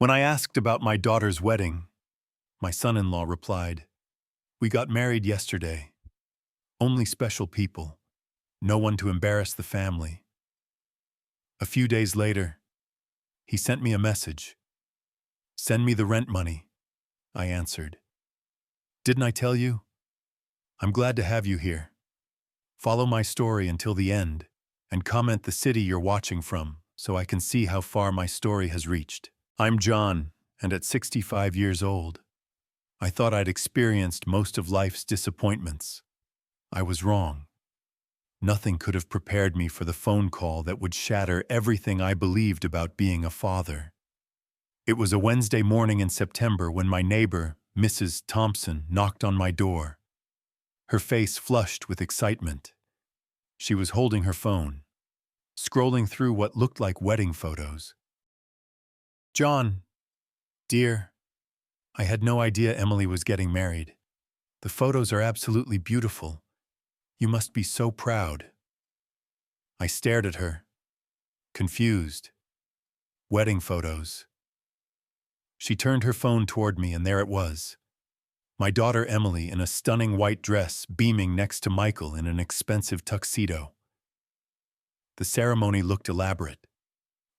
When I asked about my daughter's wedding, my son-in-law replied, "We got married yesterday. Only special people. No one to embarrass the family." A few days later, he sent me a message. "Send me the rent money," I answered. "Didn't I tell you? I'm glad to have you here. Follow my story until the end and comment the city you're watching from so I can see how far my story has reached. I'm John, and at 65 years old, I thought I'd experienced most of life's disappointments. I was wrong. Nothing could have prepared me for the phone call that would shatter everything I believed about being a father. It was a Wednesday morning in September when my neighbor, Mrs. Thompson, knocked on my door. Her face flushed with excitement. She was holding her phone, scrolling through what looked like wedding photos. "John, dear, I had no idea Emily was getting married. The photos are absolutely beautiful. You must be so proud." I stared at her, confused. Wedding photos. She turned her phone toward me, and there it was. My daughter Emily in a stunning white dress beaming next to Michael in an expensive tuxedo. The ceremony looked elaborate,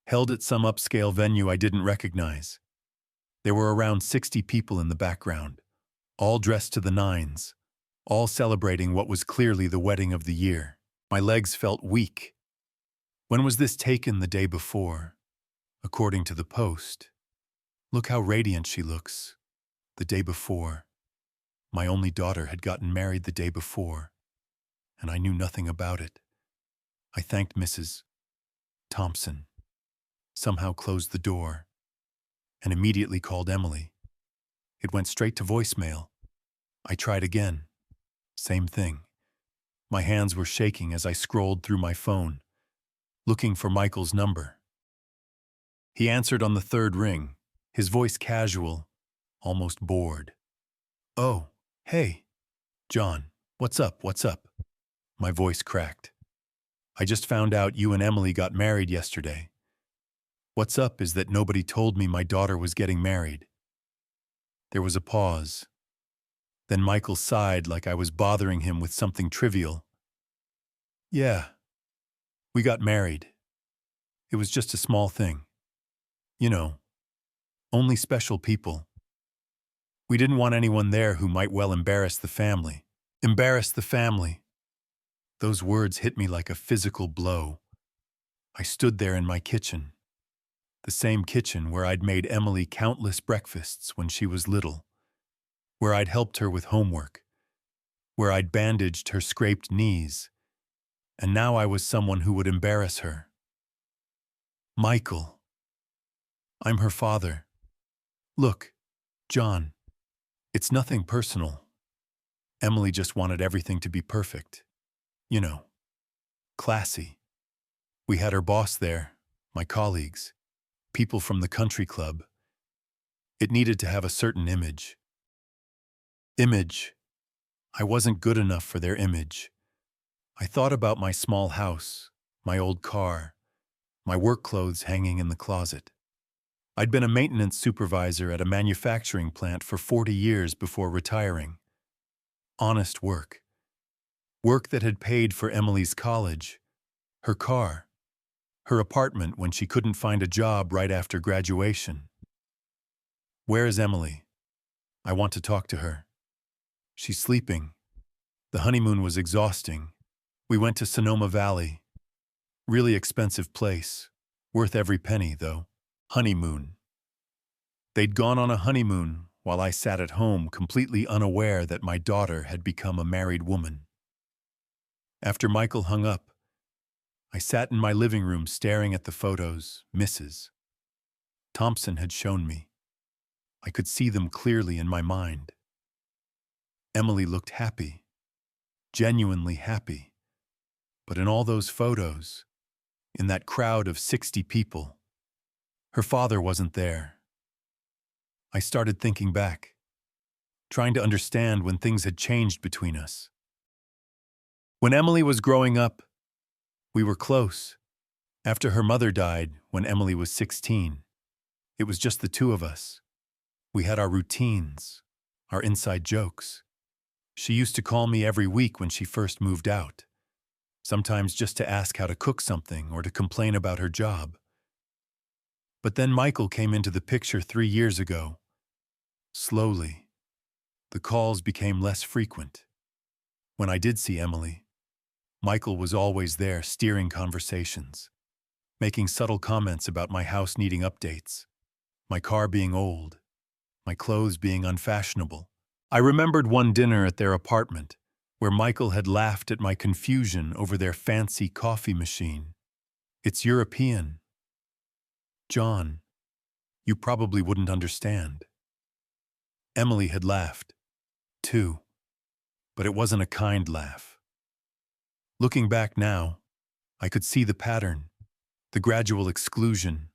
held at some upscale venue I didn't recognize. There were around 60 people in the background, all dressed to the nines, all celebrating what was clearly the wedding of the year. My legs felt weak. When was this taken? The day before, according to the Post. Look how radiant she looks. The day before. My only daughter had gotten married the day before, and I knew nothing about it. I thanked Mrs. Thompson, somehow closed the door, and immediately called Emily. It went straight to voicemail. I tried again. Same thing. My hands were shaking as I scrolled through my phone, looking for Michael's number. He answered on the third ring, his voice casual, almost bored. "Oh, hey, John, what's up, what's up?" My voice cracked. "I just found out you and Emily got married yesterday. What's up is that nobody told me my daughter was getting married." There was a pause. Then Michael sighed like I was bothering him with something trivial. "Yeah, we got married. It was just a small thing. You know, only special people. We didn't want anyone there who might well embarrass the family." Embarrass the family. Those words hit me like a physical blow. I stood there in my kitchen, the same kitchen where I'd made Emily countless breakfasts when she was little, where I'd helped her with homework, where I'd bandaged her scraped knees, and now I was someone who would embarrass her. "Michael. I'm her father. Look, John, it's nothing personal. Emily just wanted everything to be perfect. You know, classy. We had her boss there, my colleagues, people from the country club. It needed to have a certain image. Image. I wasn't good enough for their image. I thought about my small house, my old car, my work clothes hanging in the closet. I'd been a maintenance supervisor at a manufacturing plant for 40 years before retiring. Honest work. Work that had paid for Emily's college, her car, her apartment when she couldn't find a job right after graduation. "Where is Emily? I want to talk to her." "She's sleeping. The honeymoon was exhausting. We went to Sonoma Valley. Really expensive place. Worth every penny, though." Honeymoon. They'd gone on a honeymoon while I sat at home completely unaware that my daughter had become a married woman. After Michael hung up, I sat in my living room staring at the photos Mrs. Thompson had shown me. I could see them clearly in my mind. Emily looked happy, genuinely happy. But in all those photos, in that crowd of 60 people, her father wasn't there. I started thinking back, trying to understand when things had changed between us. When Emily was growing up, we were close. After her mother died when Emily was 16, It was just the two of us. We had our routines, our inside jokes. She used to call me every week when she first moved out, sometimes just to ask how to cook something or to complain about her job. But then Michael came into the picture 3 years ago. Slowly, the calls became less frequent. When I did see Emily, Michael was always there steering conversations, making subtle comments about my house needing updates, my car being old, my clothes being unfashionable. I remembered one dinner at their apartment where Michael had laughed at my confusion over their fancy coffee machine. "It's European. John, you probably wouldn't understand." Emily had laughed, too, but it wasn't a kind laugh. Looking back now, I could see the pattern, the gradual exclusion,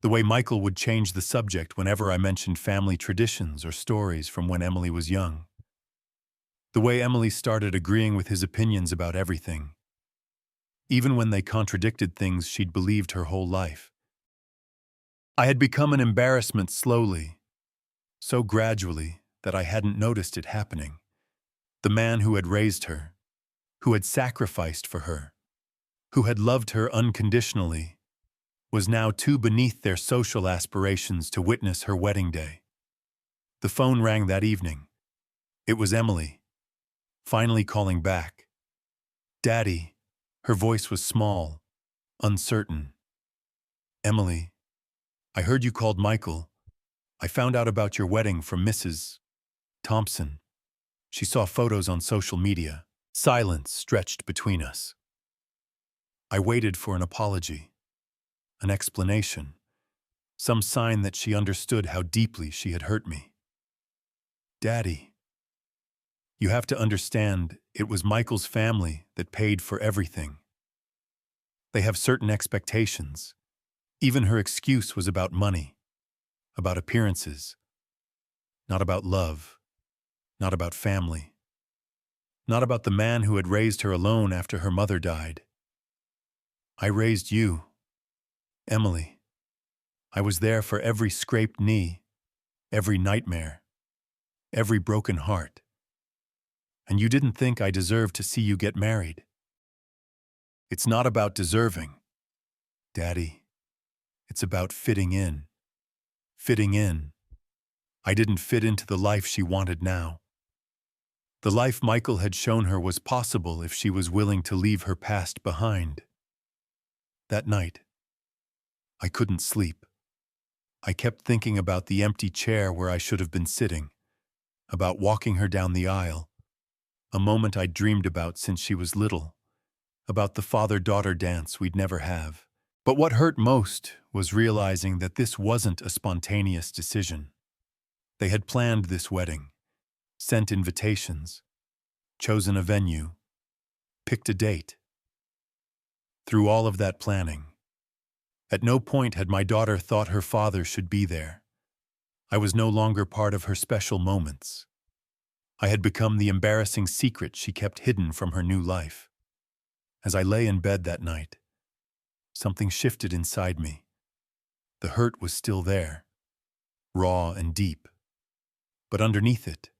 the way Michael would change the subject whenever I mentioned family traditions or stories from when Emily was young. The way Emily started agreeing with his opinions about everything, even when they contradicted things she'd believed her whole life. I had become an embarrassment slowly, so gradually that I hadn't noticed it happening. The man who had raised her, who had sacrificed for her, who had loved her unconditionally, was now too beneath their social aspirations to witness her wedding day. The phone rang that evening. It was Emily, finally calling back. "Daddy," her voice was small, uncertain. "Emily, I heard you called Michael. I found out about your wedding from Mrs. Thompson. She saw photos on social media." Silence stretched between us. I waited for an apology, an explanation, some sign that she understood how deeply she had hurt me. "Daddy, you have to understand, it was Michael's family that paid for everything. They have certain expectations. Even her excuse was about money, about appearances, not about love, not about family, not about the man who had raised her alone after her mother died. I raised you, Emily. I was there for every scraped knee, every nightmare, every broken heart. And you didn't think I deserved to see you get married. It's not about deserving, Daddy. It's about fitting in. Fitting in. I didn't fit into the life she wanted now. The life Michael had shown her was possible if she was willing to leave her past behind. That night, I couldn't sleep. I kept thinking about the empty chair where I should have been sitting, about walking her down the aisle, a moment I'd dreamed about since she was little, about the father-daughter dance we'd never have. But what hurt most was realizing that this wasn't a spontaneous decision. They had planned this wedding, sent invitations, chosen a venue, picked a date. Through all of that planning, at no point had my daughter thought her father should be there. I was no longer part of her special moments. I had become the embarrassing secret she kept hidden from her new life. As I lay in bed that night, something shifted inside me. The hurt was still there, raw and deep. But underneath it,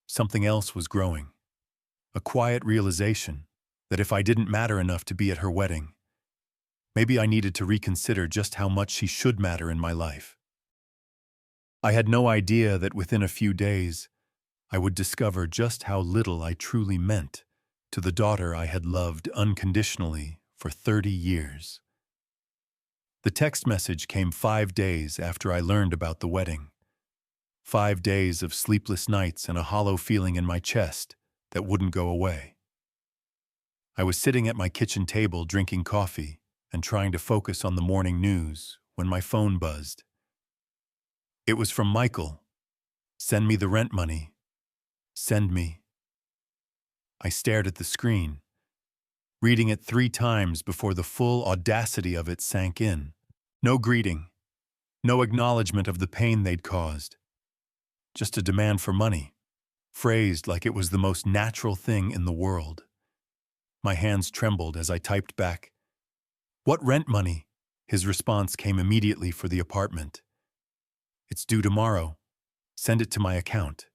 something else was growing. A quiet realization that if I didn't matter enough to be at her wedding, maybe I needed to reconsider just how much she should matter in my life. I had no idea that within a few days, I would discover just how little I truly meant to the daughter I had loved unconditionally for 30 years. The text message came 5 days after I learned about the wedding. 5 days of sleepless nights and a hollow feeling in my chest that wouldn't go away. I was sitting at my kitchen table drinking coffee and trying to focus on the morning news when my phone buzzed. It was from Michael. "Send me the rent money. Send me." I stared at the screen, reading it 3 times before the full audacity of it sank in. No greeting, no acknowledgement of the pain they'd caused. Just a demand for money, phrased like it was the most natural thing in the world. My hands trembled as I typed back, "What rent money?" His response came immediately for the apartment. It's due tomorrow. Send it to my account.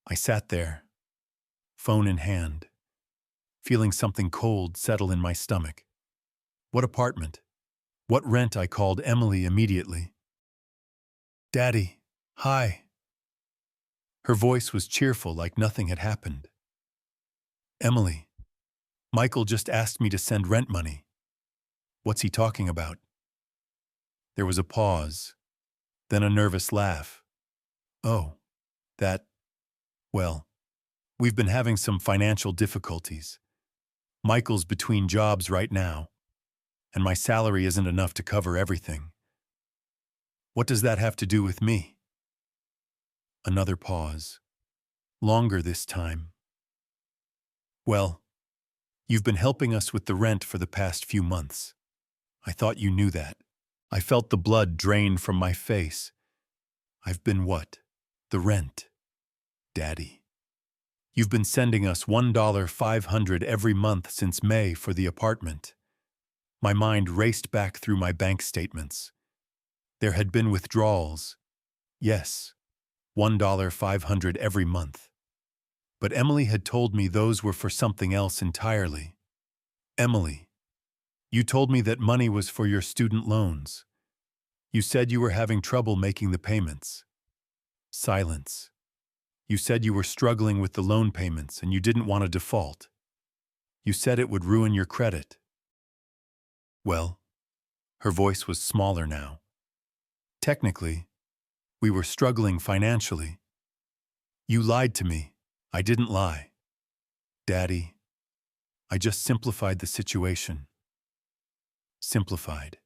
I sat there, phone in hand, feeling something cold settle in my stomach. What apartment? What rent? I called Emily immediately. Daddy, hi. Her voice was cheerful, like nothing had happened. Emily, Michael just asked me to send rent money. What's he talking about? There was a pause, then a nervous laugh. Oh, that, well, we've been having some financial difficulties. Michael's between jobs right now, and my salary isn't enough to cover everything. What does that have to do with me? Another pause, longer this time. Well, you've been helping us with the rent for the past few months. I thought you knew that. I felt the blood drain from my face. I've been what? The rent. Daddy. You've been sending us $1,500 every month since May for the apartment. My mind raced back through my bank statements. There had been withdrawals. Yes, $1,500 every month. But Emily had told me those were for something else entirely. Emily, you told me that money was for your student loans. You said you were having trouble making the payments. Silence. You said you were struggling with the loan payments and you didn't want to default. You said it would ruin your credit. Well, her voice was smaller now. Technically, we were struggling financially. You lied to me. I didn't lie. Daddy, I just simplified the situation. Simplified.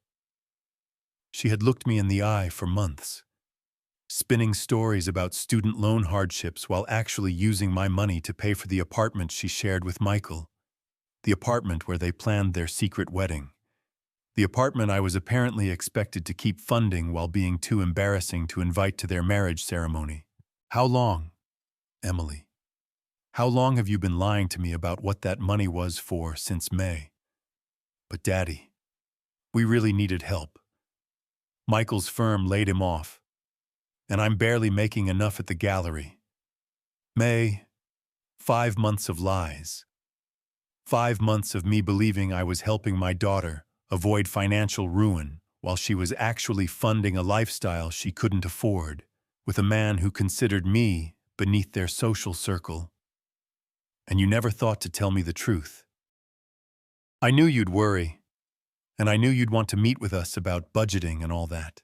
She had looked me in the eye for months, spinning stories about student loan hardships while actually using my money to pay for the apartment she shared with Michael, the apartment where they planned their secret wedding, the apartment I was apparently expected to keep funding while being too embarrassing to invite to their marriage ceremony. How long, Emily? How long have you been lying to me about what that money was for since May? But Daddy, we really needed help. Michael's firm laid him off, and I'm barely making enough at the gallery. May, 5 months of lies. 5 months of me believing I was helping my daughter avoid financial ruin while she was actually funding a lifestyle she couldn't afford with a man who considered me beneath their social circle. And you never thought to tell me the truth. I knew you'd worry, and I knew you'd want to meet with us about budgeting and all that.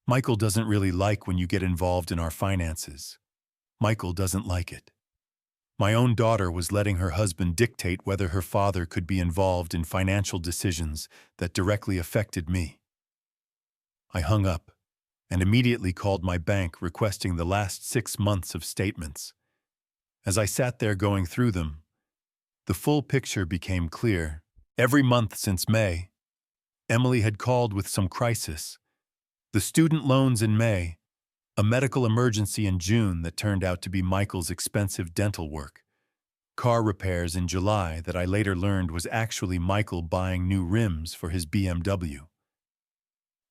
Michael doesn't really like when you get involved in our finances. Michael doesn't like it. My own daughter was letting her husband dictate whether her father could be involved in financial decisions that directly affected me. I hung up and immediately called my bank requesting the last 6 months of statements. As I sat there going through them, the full picture became clear. Every month since May, Emily had called with some crisis. The student loans in May, a medical emergency in June that turned out to be Michael's expensive dental work, car repairs in July that I later learned was actually Michael buying new rims for his BMW.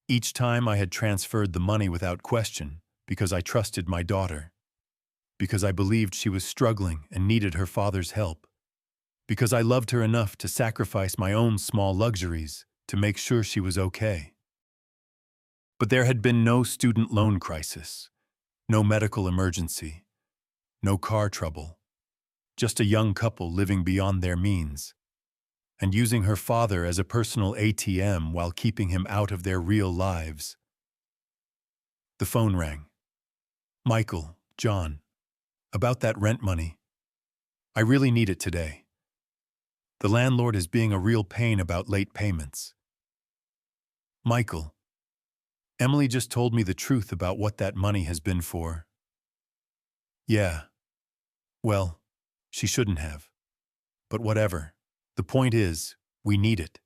Each time I had transferred the money without question because I trusted my daughter, because I believed she was struggling and needed her father's help, because I loved her enough to sacrifice my own small luxuries to make sure she was okay. But there had been no student loan crisis, no medical emergency, no car trouble, just a young couple living beyond their means, and using her father as a personal ATM while keeping him out of their real lives. The phone rang. Michael, John, about that rent money. I really need it today. The landlord is being a real pain about late payments. Michael, Emily just told me the truth about what that money has been for. Yeah. Well, she shouldn't have. But whatever. The point is, we need it.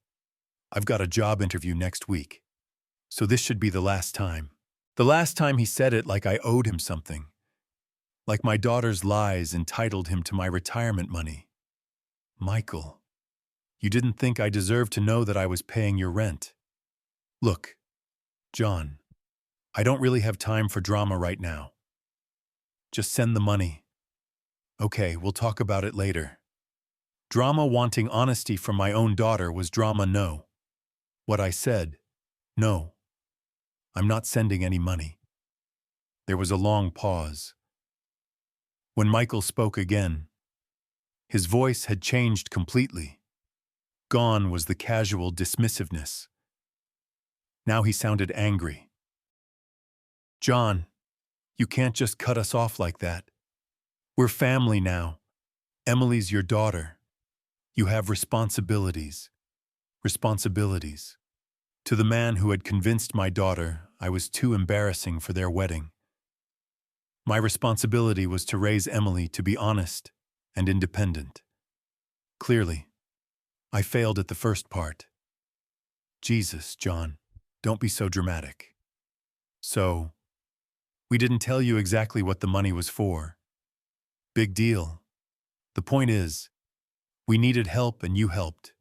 I've got a job interview next week. So this should be the last time. The last time he said it like I owed him something. Like my daughter's lies entitled him to my retirement money. Michael, you didn't think I deserved to know that I was paying your rent. Look, John, I don't really have time for drama right now. Just send the money. Okay, we'll talk about it later. Drama wanting honesty from my own daughter was drama no. What I said, no. I'm not sending any money. There was a long pause. When Michael spoke again, his voice had changed completely. Gone was the casual dismissiveness. Now he sounded angry. John, you can't just cut us off like that. We're family now. Emily's your daughter. You have responsibilities. Responsibilities. To the man who had convinced my daughter I was too embarrassing for their wedding. My responsibility was to raise Emily to be honest and independent. Clearly, I failed at the first part. Jesus, John, don't be so dramatic. So, we didn't tell you exactly what the money was for. Big deal. The point is, we needed help and you helped.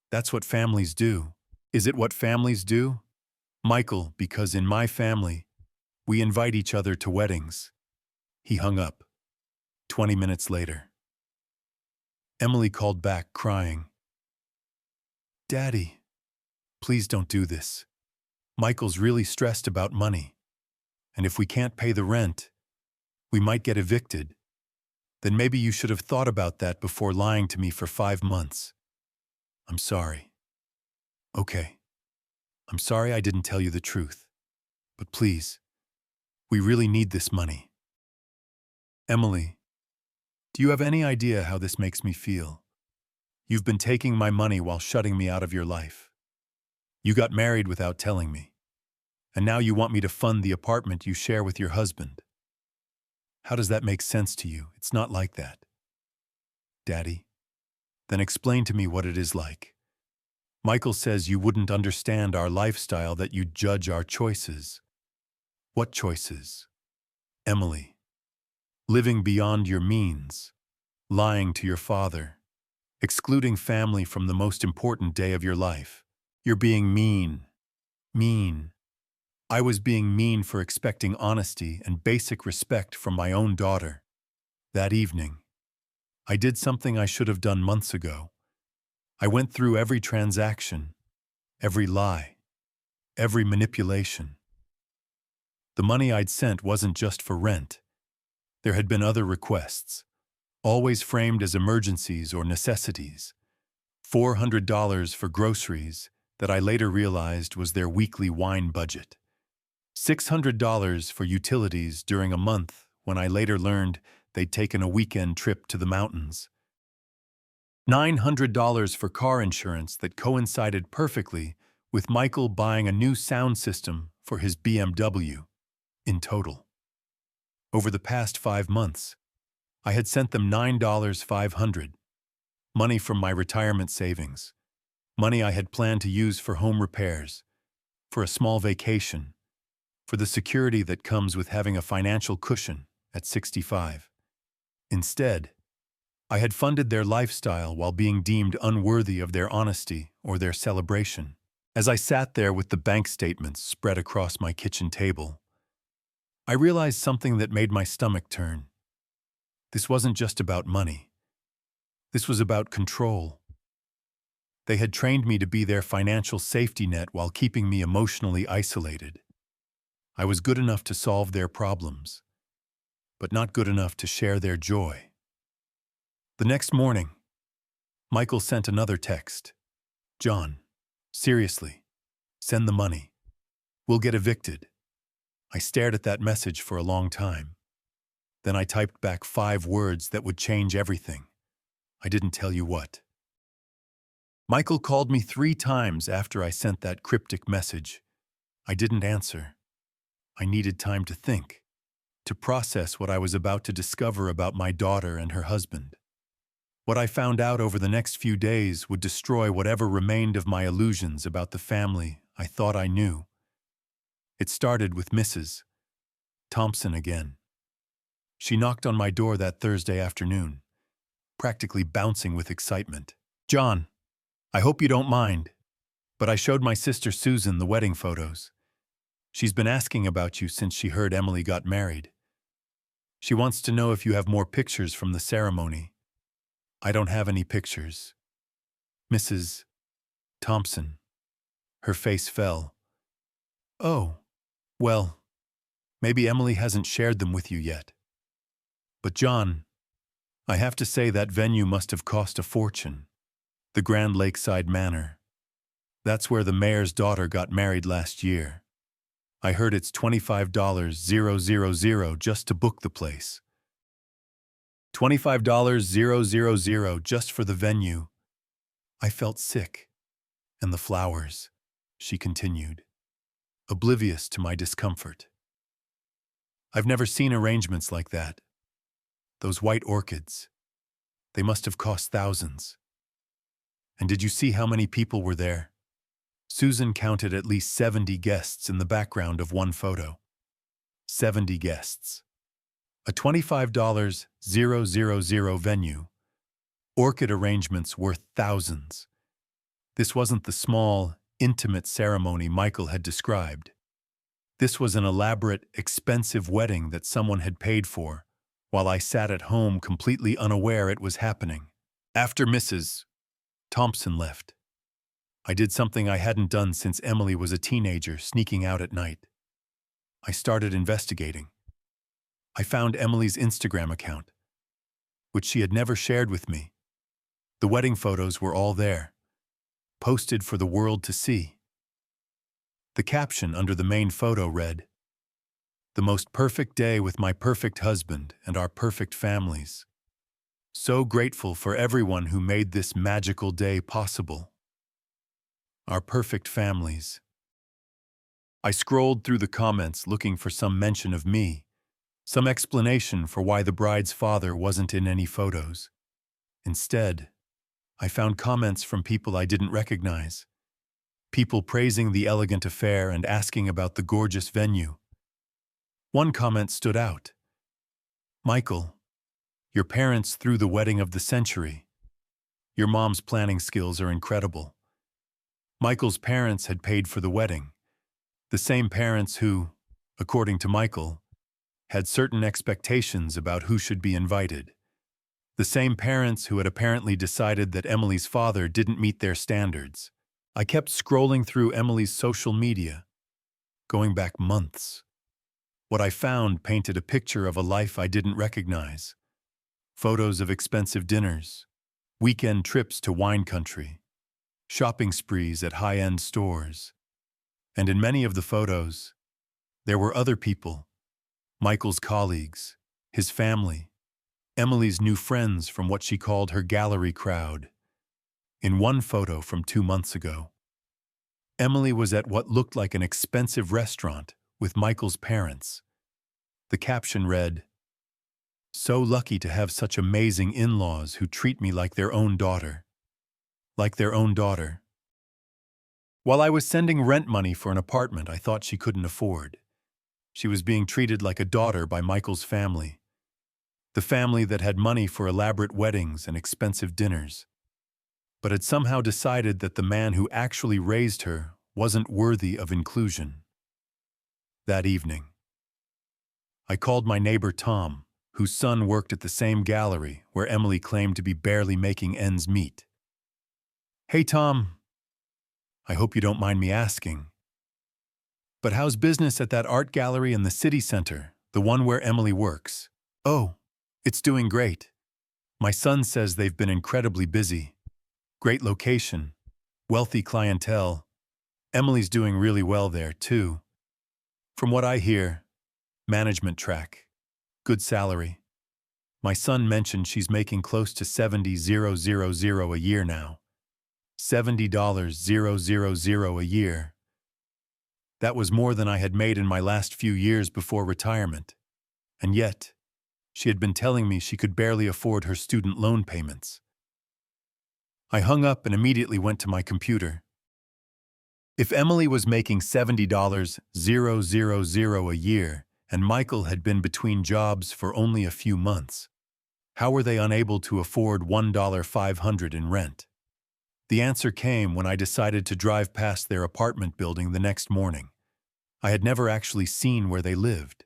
That's what families do. Is it what families do? Michael, because in my family, we invite each other to weddings. He hung up. 20 minutes later. Emily called back, crying. Daddy, please don't do this. Michael's really stressed about money. And if we can't pay the rent, we might get evicted. Then maybe you should have thought about that before lying to me for 5 months. I'm sorry. Okay. I'm sorry I didn't tell you the truth. But please, we really need this money. Emily, do you have any idea how this makes me feel? You've been taking my money while shutting me out of your life. You got married without telling me. And now you want me to fund the apartment you share with your husband. How does that make sense to you? It's not like that. Daddy, then explain to me what it is like. Michael says you wouldn't understand our lifestyle, that you'd judge our choices. What choices? Emily, living beyond your means, lying to your father, excluding family from the most important day of your life. You're being mean. Mean. I was being mean for expecting honesty and basic respect from my own daughter. That evening, I did something I should have done months ago. I went through every transaction, every lie, every manipulation. The money I'd sent wasn't just for rent. There had been other requests, always framed as emergencies or necessities. $400 for groceries that I later realized was their weekly wine budget. $600 for utilities during a month when I later learned they'd taken a weekend trip to the mountains. $900 for car insurance that coincided perfectly with Michael buying a new sound system for his BMW. In total, over the past 5 months, I had sent them $9,500, money from my retirement savings, money I had planned to use for home repairs, for a small vacation, for the security that comes with having a financial cushion at 65. Instead, I had funded their lifestyle while being deemed unworthy of their honesty or their celebration. As I sat there with the bank statements spread across my kitchen table, I realized something that made my stomach turn. This wasn't just about money. This was about control. They had trained me to be their financial safety net while keeping me emotionally isolated. I was good enough to solve their problems, but not good enough to share their joy. The next morning, Michael sent another text. John, seriously, send the money. We'll get evicted. I stared at that message for a long time. Then I typed back 5 words that would change everything. I didn't tell you what. Michael called me 3 times after I sent that cryptic message. I didn't answer. I needed time to think, to process what I was about to discover about my daughter and her husband. What I found out over the next few days would destroy whatever remained of my illusions about the family I thought I knew. It started with Mrs. Thompson again. She knocked on my door that Thursday afternoon, practically bouncing with excitement. John, I hope you don't mind, but I showed my sister Susan the wedding photos. She's been asking about you since she heard Emily got married. She wants to know if you have more pictures from the ceremony. I don't have any pictures. Mrs. Thompson. Her face fell. Oh, well, maybe Emily hasn't shared them with you yet. But John, I have to say that venue must have cost a fortune. The Grand Lakeside Manor. That's where the mayor's daughter got married last year. I heard it's $25,000 just to book the place. $25,000 just for the venue. I felt sick. And the flowers, she continued, oblivious to my discomfort. I've never seen arrangements like that. Those white orchids. They must have cost thousands. And did you see how many people were there? Susan counted at least 70 guests in the background of one photo. 70 guests. A $25,000 venue. Orchid arrangements worth thousands. This wasn't the small, intimate ceremony Michael had described. This was an elaborate, expensive wedding that someone had paid for, while I sat at home completely unaware it was happening. After Mrs. Thompson left, I did something I hadn't done since Emily was a teenager, sneaking out at night. I started investigating. I found Emily's Instagram account, which she had never shared with me. The wedding photos were all there, posted for the world to see. The caption under the main photo read, "The most perfect day with my perfect husband and our perfect families. So grateful for everyone who made this magical day possible. Our perfect families." I scrolled through the comments looking for some mention of me, some explanation for why the bride's father wasn't in any photos. Instead, I found comments from people I didn't recognize. People praising the elegant affair and asking about the gorgeous venue. One comment stood out. "Michael, your parents threw the wedding of the century. Your mom's planning skills are incredible." Michael's parents had paid for the wedding. The same parents who, according to Michael, had certain expectations about who should be invited. The same parents who had apparently decided that Emily's father didn't meet their standards. I kept scrolling through Emily's social media, going back months. What I found painted a picture of a life I didn't recognize. Photos of expensive dinners, weekend trips to wine country, shopping sprees at high-end stores. And in many of the photos, there were other people, Michael's colleagues, his family, Emily's new friends from what she called her gallery crowd. In one photo from 2 months ago, Emily was at what looked like an expensive restaurant with Michael's parents. The caption read, "So lucky to have such amazing in-laws who treat me like their own daughter." Like their own daughter. While I was sending rent money for an apartment I thought she couldn't afford, she was being treated like a daughter by Michael's family. The family that had money for elaborate weddings and expensive dinners, but had somehow decided that the man who actually raised her wasn't worthy of inclusion. That evening, I called my neighbor Tom, whose son worked at the same gallery where Emily claimed to be barely making ends meet. "Hey Tom, I hope you don't mind me asking, but how's business at that art gallery in the city center, the one where Emily works?" "Oh, it's doing great. My son says they've been incredibly busy. Great location, wealthy clientele. Emily's doing really well there, too. From what I hear, management track, good salary. My son mentioned she's making close to $70,000 a year now. $70,000 a year. That was more than I had made in my last few years before retirement. And yet, she had been telling me she could barely afford her student loan payments." I hung up and immediately went to my computer. If Emily was making $70,000 a year and Michael had been between jobs for only a few months, how were they unable to afford $1,500 in rent? The answer came when I decided to drive past their apartment building the next morning. I had never actually seen where they lived.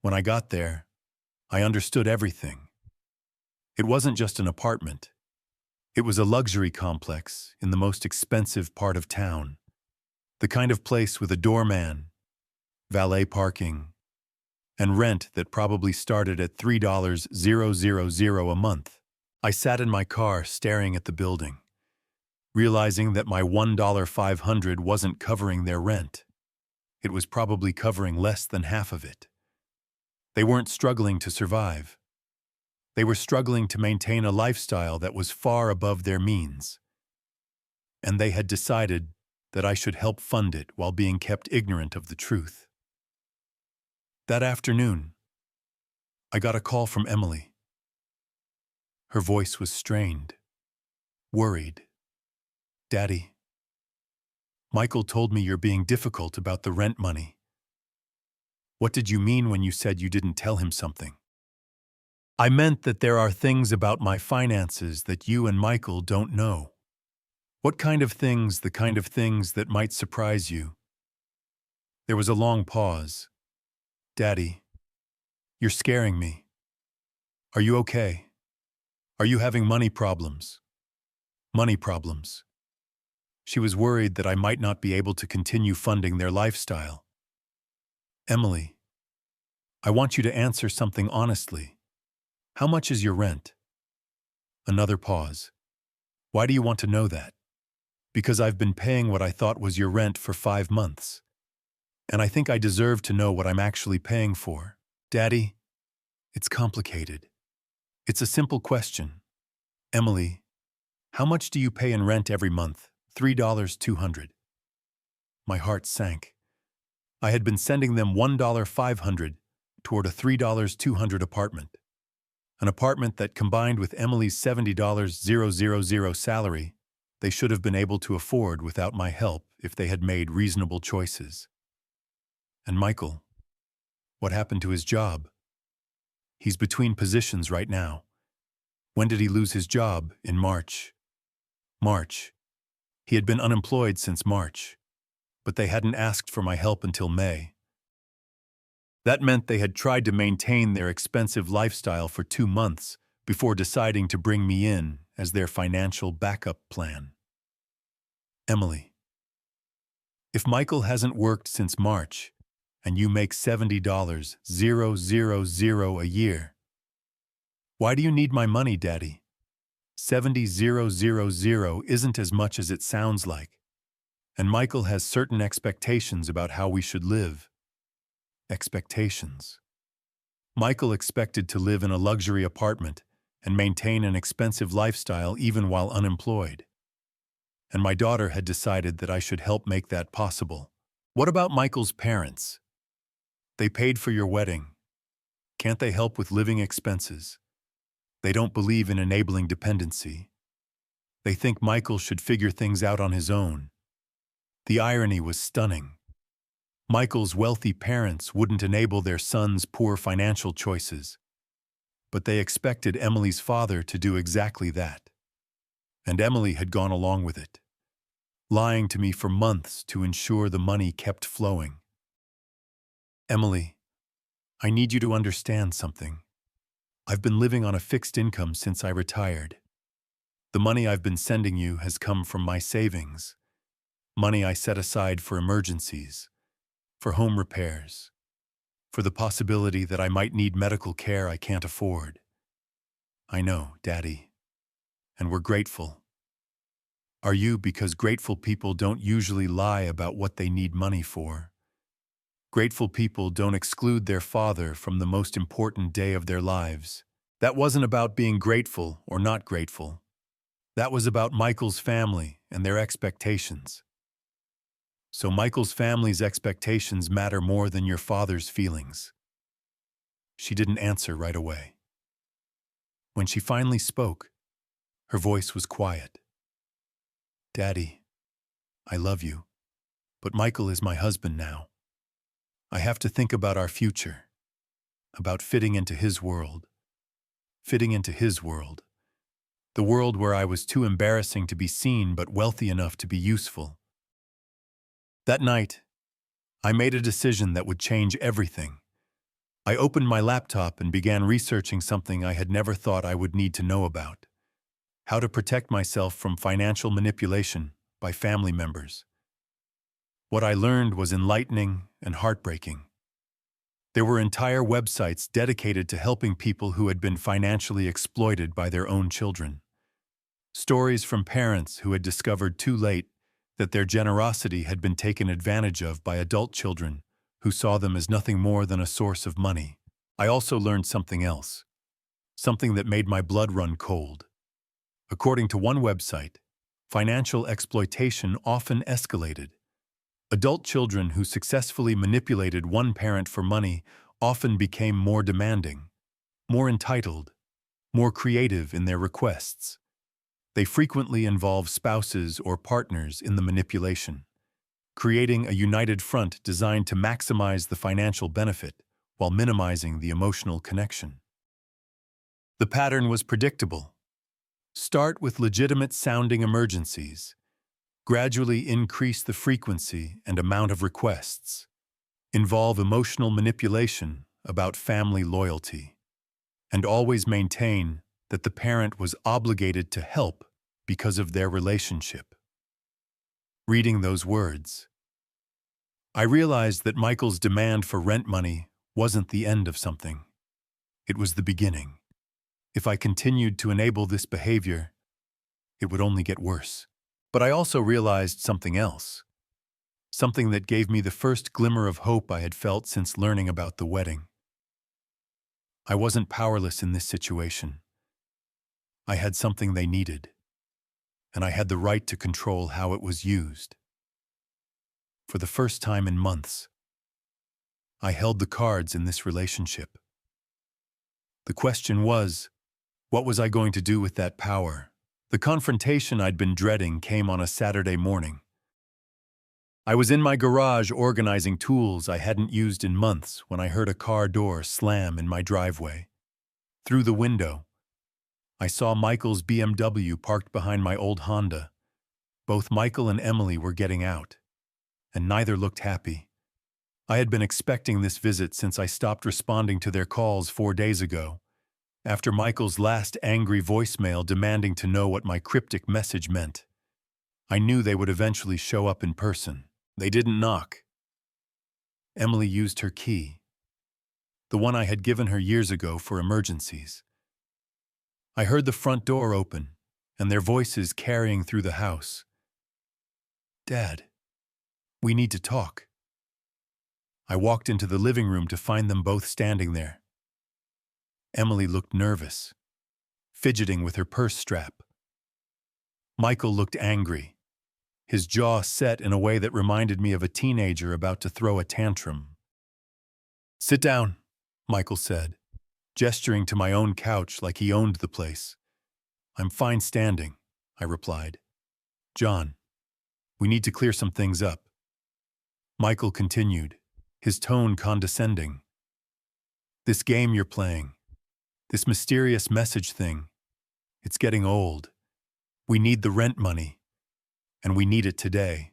When I got there, I understood everything. It wasn't just an apartment. It was a luxury complex in the most expensive part of town. The kind of place with a doorman, valet parking, and rent that probably started at $3,000 a month. I sat in my car staring at the building, realizing that my $1,500 wasn't covering their rent. It was probably covering less than half of it. They weren't struggling to survive. They were struggling to maintain a lifestyle that was far above their means. And they had decided that I should help fund it while being kept ignorant of the truth. That afternoon, I got a call from Emily. Her voice was strained, worried. "Daddy, Michael told me you're being difficult about the rent money. What did you mean when you said you didn't tell him something?" "I meant that there are things about my finances that you and Michael don't know." "What kind of things?" "The kind of things that might surprise you." There was a long pause. "Daddy, you're scaring me. Are you okay? Are you having money problems?" "Money problems." She was worried that I might not be able to continue funding their lifestyle. "Emily, I want you to answer something honestly. How much is your rent?" Another pause. "Why do you want to know that?" "Because I've been paying what I thought was your rent for 5 months. And I think I deserve to know what I'm actually paying for." "Daddy, it's complicated. It's a simple question. Emily, how much do you pay in rent every month?" $3,200. My heart sank. I had been sending them $1,500 toward a $3,200 apartment. An apartment that, combined with Emily's $70,000 salary, they should have been able to afford without my help if they had made reasonable choices. And Michael, what happened to his job? He's between positions right now. When did he lose his job? In March. March. He had been unemployed since March, but they hadn't asked for my help until May. That meant they had tried to maintain their expensive lifestyle for 2 months before deciding to bring me in as their financial backup plan. Emily, if Michael hasn't worked since March and you make $70,000 a year, why do you need my money, Daddy? $70,000 isn't as much as it sounds like. And Michael has certain expectations about how we should live. Expectations. Michael expected to live in a luxury apartment and maintain an expensive lifestyle even while unemployed. And my daughter had decided that I should help make that possible. What about Michael's parents? They paid for your wedding. Can't they help with living expenses? They don't believe in enabling dependency. They think Michael should figure things out on his own. The irony was stunning. Michael's wealthy parents wouldn't enable their son's poor financial choices, but they expected Emily's father to do exactly that. And Emily had gone along with it, lying to me for months to ensure the money kept flowing. Emily, I need you to understand something. I've been living on a fixed income since I retired. The money I've been sending you has come from my savings. Money I set aside for emergencies, for home repairs, for the possibility that I might need medical care I can't afford. I know, Daddy, and we're grateful. Are you? Because grateful people don't usually lie about what they need money for. Grateful people don't exclude their father from the most important day of their lives. That wasn't about being grateful or not grateful. That was about Michael's family and their expectations. So Michael's family's expectations matter more than your father's feelings. She didn't answer right away. When she finally spoke, her voice was quiet. Daddy, I love you, but Michael is my husband now. I have to think about our future, about fitting into his world. Fitting into his world. The world where I was too embarrassing to be seen but wealthy enough to be useful. That night, I made a decision that would change everything. I opened my laptop and began researching something I had never thought I would need to know about: how to protect myself from financial manipulation by family members. What I learned was enlightening and heartbreaking. There were entire websites dedicated to helping people who had been financially exploited by their own children. Stories from parents who had discovered too late that their generosity had been taken advantage of by adult children who saw them as nothing more than a source of money. I also learned something else, something that made my blood run cold. According to one website, financial exploitation often escalated. Adult children who successfully manipulated one parent for money often became more demanding, more entitled, more creative in their requests. They frequently involve spouses or partners in the manipulation, creating a united front designed to maximize the financial benefit while minimizing the emotional connection. The pattern was predictable. Start with legitimate-sounding emergencies. Gradually increase the frequency and amount of requests. Involve emotional manipulation about family loyalty. And always maintain that the parent was obligated to help because of their relationship. Reading those words, I realized that Michael's demand for rent money wasn't the end of something. It was the beginning. If I continued to enable this behavior, it would only get worse. But I also realized something else, something that gave me the first glimmer of hope I had felt since learning about the wedding. I wasn't powerless in this situation. I had something they needed, and I had the right to control how it was used. For the first time in months, I held the cards in this relationship. The question was, what was I going to do with that power? The confrontation I'd been dreading came on a Saturday morning. I was in my garage organizing tools I hadn't used in months when I heard a car door slam in my driveway. Through the window, I saw Michael's BMW parked behind my old Honda. Both Michael and Emily were getting out, and neither looked happy. I had been expecting this visit since I stopped responding to their calls 4 days ago, after Michael's last angry voicemail demanding to know what my cryptic message meant. I knew they would eventually show up in person. They didn't knock. Emily used her key, the one I had given her years ago for emergencies. I heard the front door open, and their voices carrying through the house. Dad, we need to talk. I walked into the living room to find them both standing there. Emily looked nervous, fidgeting with her purse strap. Michael looked angry, his jaw set in a way that reminded me of a teenager about to throw a tantrum. Sit down, Michael said, gesturing to my own couch like he owned the place. I'm fine standing, I replied. John, we need to clear some things up. Michael continued, his tone condescending. This game you're playing, this mysterious message thing, it's getting old. We need the rent money, and we need it today.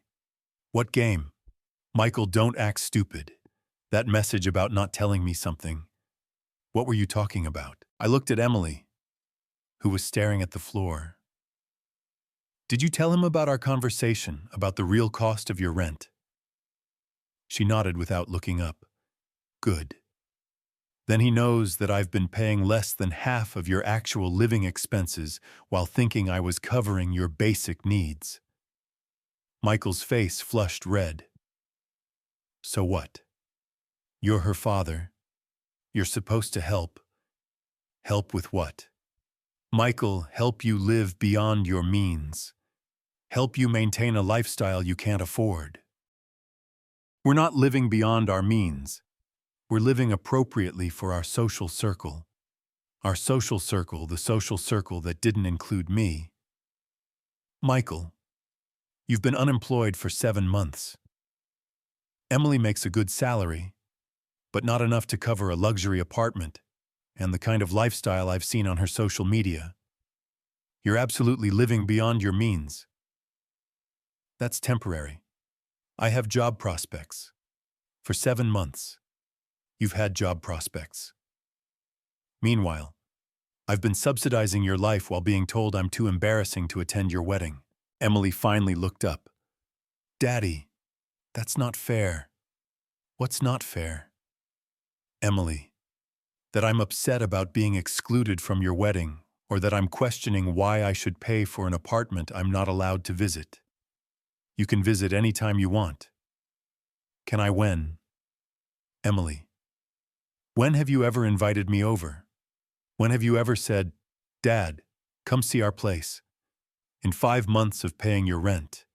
What game? Michael, don't act stupid. That message about not telling me something. What were you talking about? I looked at Emily, who was staring at the floor. Did you tell him about our conversation, about the real cost of your rent? She nodded without looking up. Good. Then he knows that I've been paying less than half of your actual living expenses while thinking I was covering your basic needs. Michael's face flushed red. So what? You're her father. You're supposed to help. Help with what? Michael, help you live beyond your means. Help you maintain a lifestyle you can't afford. We're not living beyond our means. We're living appropriately for our social circle. Our social circle, the social circle that didn't include me. Michael, you've been unemployed for 7 months. Emily makes a good salary, but not enough to cover a luxury apartment and the kind of lifestyle I've seen on her social media. You're absolutely living beyond your means. That's temporary. I have job prospects. For 7 months, you've had job prospects. Meanwhile, I've been subsidizing your life while being told I'm too embarrassing to attend your wedding. Emily finally looked up. Daddy, that's not fair. What's not fair? Emily, that I'm upset about being excluded from your wedding, or that I'm questioning why I should pay for an apartment I'm not allowed to visit. You can visit any time you want. Can I when? Emily, when have you ever invited me over? When have you ever said, Dad, come see our place? In 5 months of paying your rent,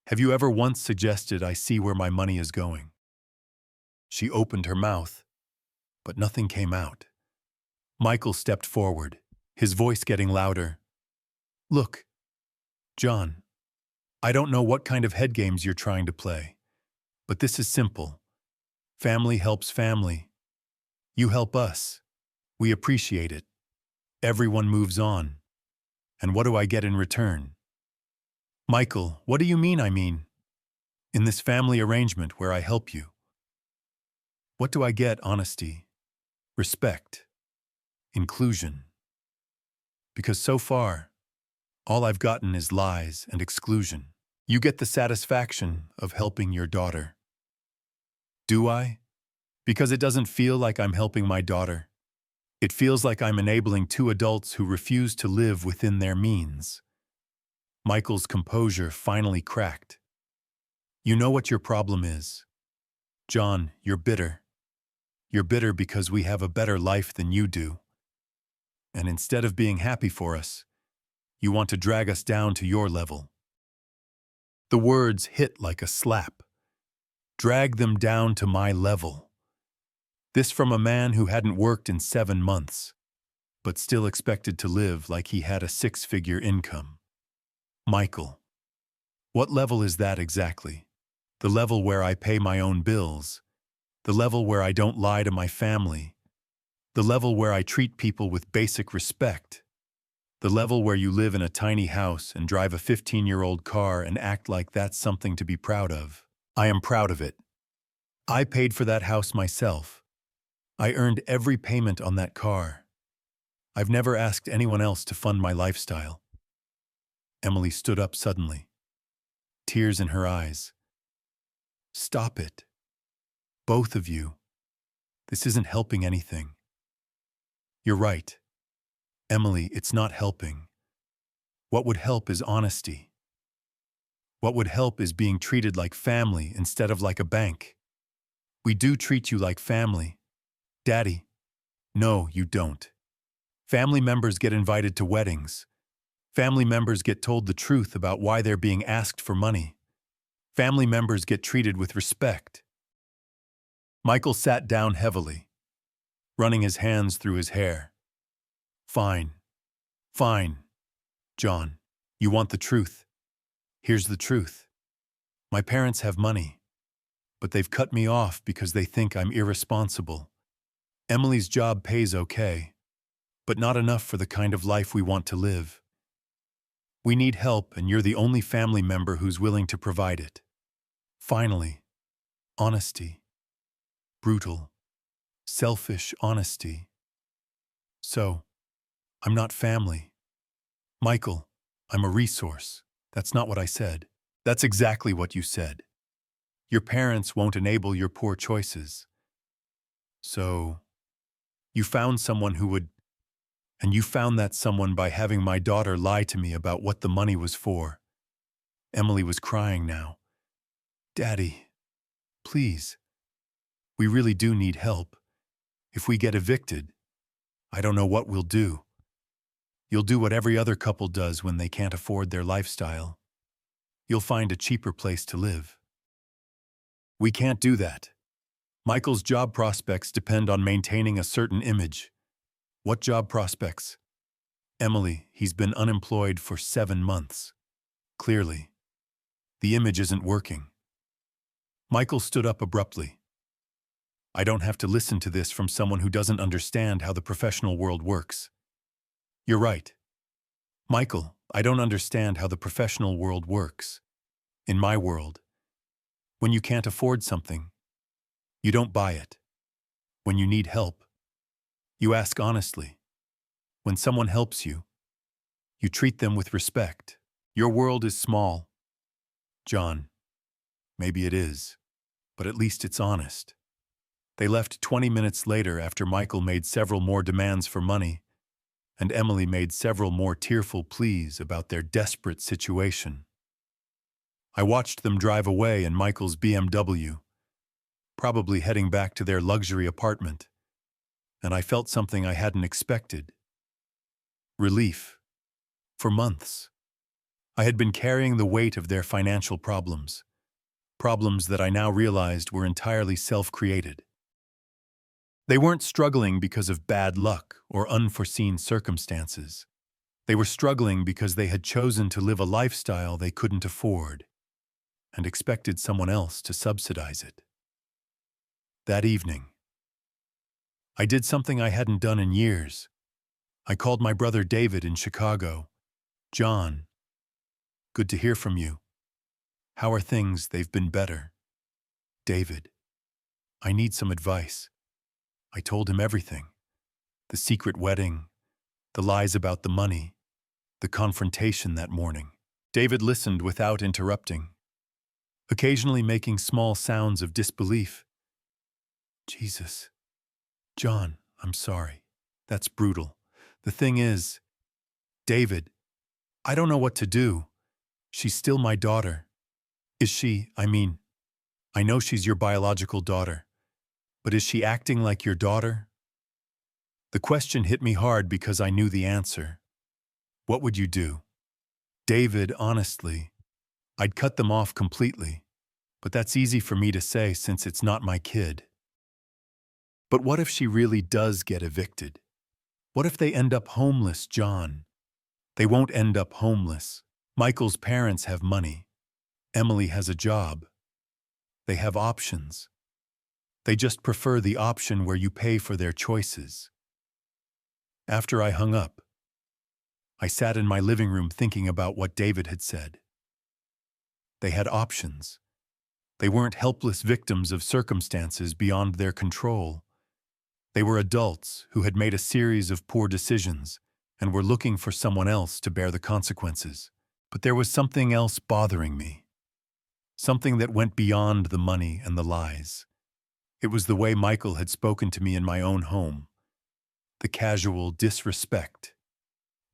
have you ever once suggested I see where my money is going? She opened her mouth, but nothing came out. Michael stepped forward, his voice getting louder. Look, John, I don't know what kind of head games you're trying to play, but this is simple. Family helps family. You help us. We appreciate it. Everyone moves on. And what do I get in return? Michael, what do you mean I mean? In this family arrangement where I help you. What do I get? Honesty, respect, inclusion. Because so far, all I've gotten is lies and exclusion. You get the satisfaction of helping your daughter. Do I? Because it doesn't feel like I'm helping my daughter. It feels like I'm enabling two adults who refuse to live within their means. Michael's composure finally cracked. You know what your problem is. John, you're bitter. You're bitter because we have a better life than you do. And instead of being happy for us, you want to drag us down to your level. The words hit like a slap. Drag them down to my level. This from a man who hadn't worked in 7 months, but still expected to live like he had a 6-figure income. Michael, what level is that exactly? The level where I pay my own bills, the level where I don't lie to my family, the level where I treat people with basic respect, the level where you live in a tiny house and drive a 15-year-old car and act like that's something to be proud of. I am proud of it. I paid for that house myself. I earned every payment on that car. I've never asked anyone else to fund my lifestyle. Emily stood up suddenly, tears in her eyes. Stop it. Both of you. This isn't helping anything. You're right. Emily, it's not helping. What would help is honesty. What would help is being treated like family instead of like a bank. We do treat you like family. Daddy, no, you don't. Family members get invited to weddings. Family members get told the truth about why they're being asked for money. Family members get treated with respect. Michael sat down heavily, running his hands through his hair. Fine. Fine. John, you want the truth. Here's the truth. My parents have money, but they've cut me off because they think I'm irresponsible. Emily's job pays okay, but not enough for the kind of life we want to live. We need help, and you're the only family member who's willing to provide it. Finally, honesty. Brutal, selfish honesty. So, I'm not family. Michael, I'm a resource. That's not what I said. That's exactly what you said. Your parents won't enable your poor choices. So, you found someone who would, and you found that someone by having my daughter lie to me about what the money was for. Emily was crying now. Daddy, please. We really do need help. If we get evicted, I don't know what we'll do. You'll do what every other couple does when they can't afford their lifestyle. You'll find a cheaper place to live. We can't do that. Michael's job prospects depend on maintaining a certain image. What job prospects? Emily, he's been unemployed for 7 months. Clearly, the image isn't working. Michael stood up abruptly. I don't have to listen to this from someone who doesn't understand how the professional world works. You're right. Michael, I don't understand how the professional world works. In my world, when you can't afford something, You don't buy it. When you need help, you ask honestly. When someone helps you, you treat them with respect. Your world is small, John. Maybe it is, but at least it's honest. They left 20 minutes later after Michael made several more demands for money, and Emily made several more tearful pleas about their desperate situation. I watched them drive away in Michael's BMW, probably heading back to their luxury apartment, and I felt something I hadn't expected. Relief. For months, I had been carrying the weight of their financial problems that I now realized were entirely self-created. They weren't struggling because of bad luck or unforeseen circumstances. They were struggling because they had chosen to live a lifestyle they couldn't afford and expected someone else to subsidize it. That evening, I did something I hadn't done in years. I called my brother David in Chicago. John, good to hear from you. How are things? They've been better. David, I need some advice. I told him everything. The secret wedding, the lies about the money, the confrontation that morning. David listened without interrupting, occasionally making small sounds of disbelief. Jesus. John, I'm sorry. That's brutal. The thing is, David, I don't know what to do. She's still my daughter. Is she, I know she's your biological daughter, but is she acting like your daughter? The question hit me hard because I knew the answer. What would you do? David, honestly, I'd cut them off completely, but that's easy for me to say since it's not my kid. But what if she really does get evicted? What if they end up homeless, John? They won't end up homeless. Michael's parents have money. Emily has a job. They have options. They just prefer the option where you pay for their choices. After I hung up, I sat in my living room thinking about what David had said. They had options. They weren't helpless victims of circumstances beyond their control. They were adults who had made a series of poor decisions and were looking for someone else to bear the consequences. But there was something else bothering me. Something that went beyond the money and the lies. It was the way Michael had spoken to me in my own home. The casual disrespect.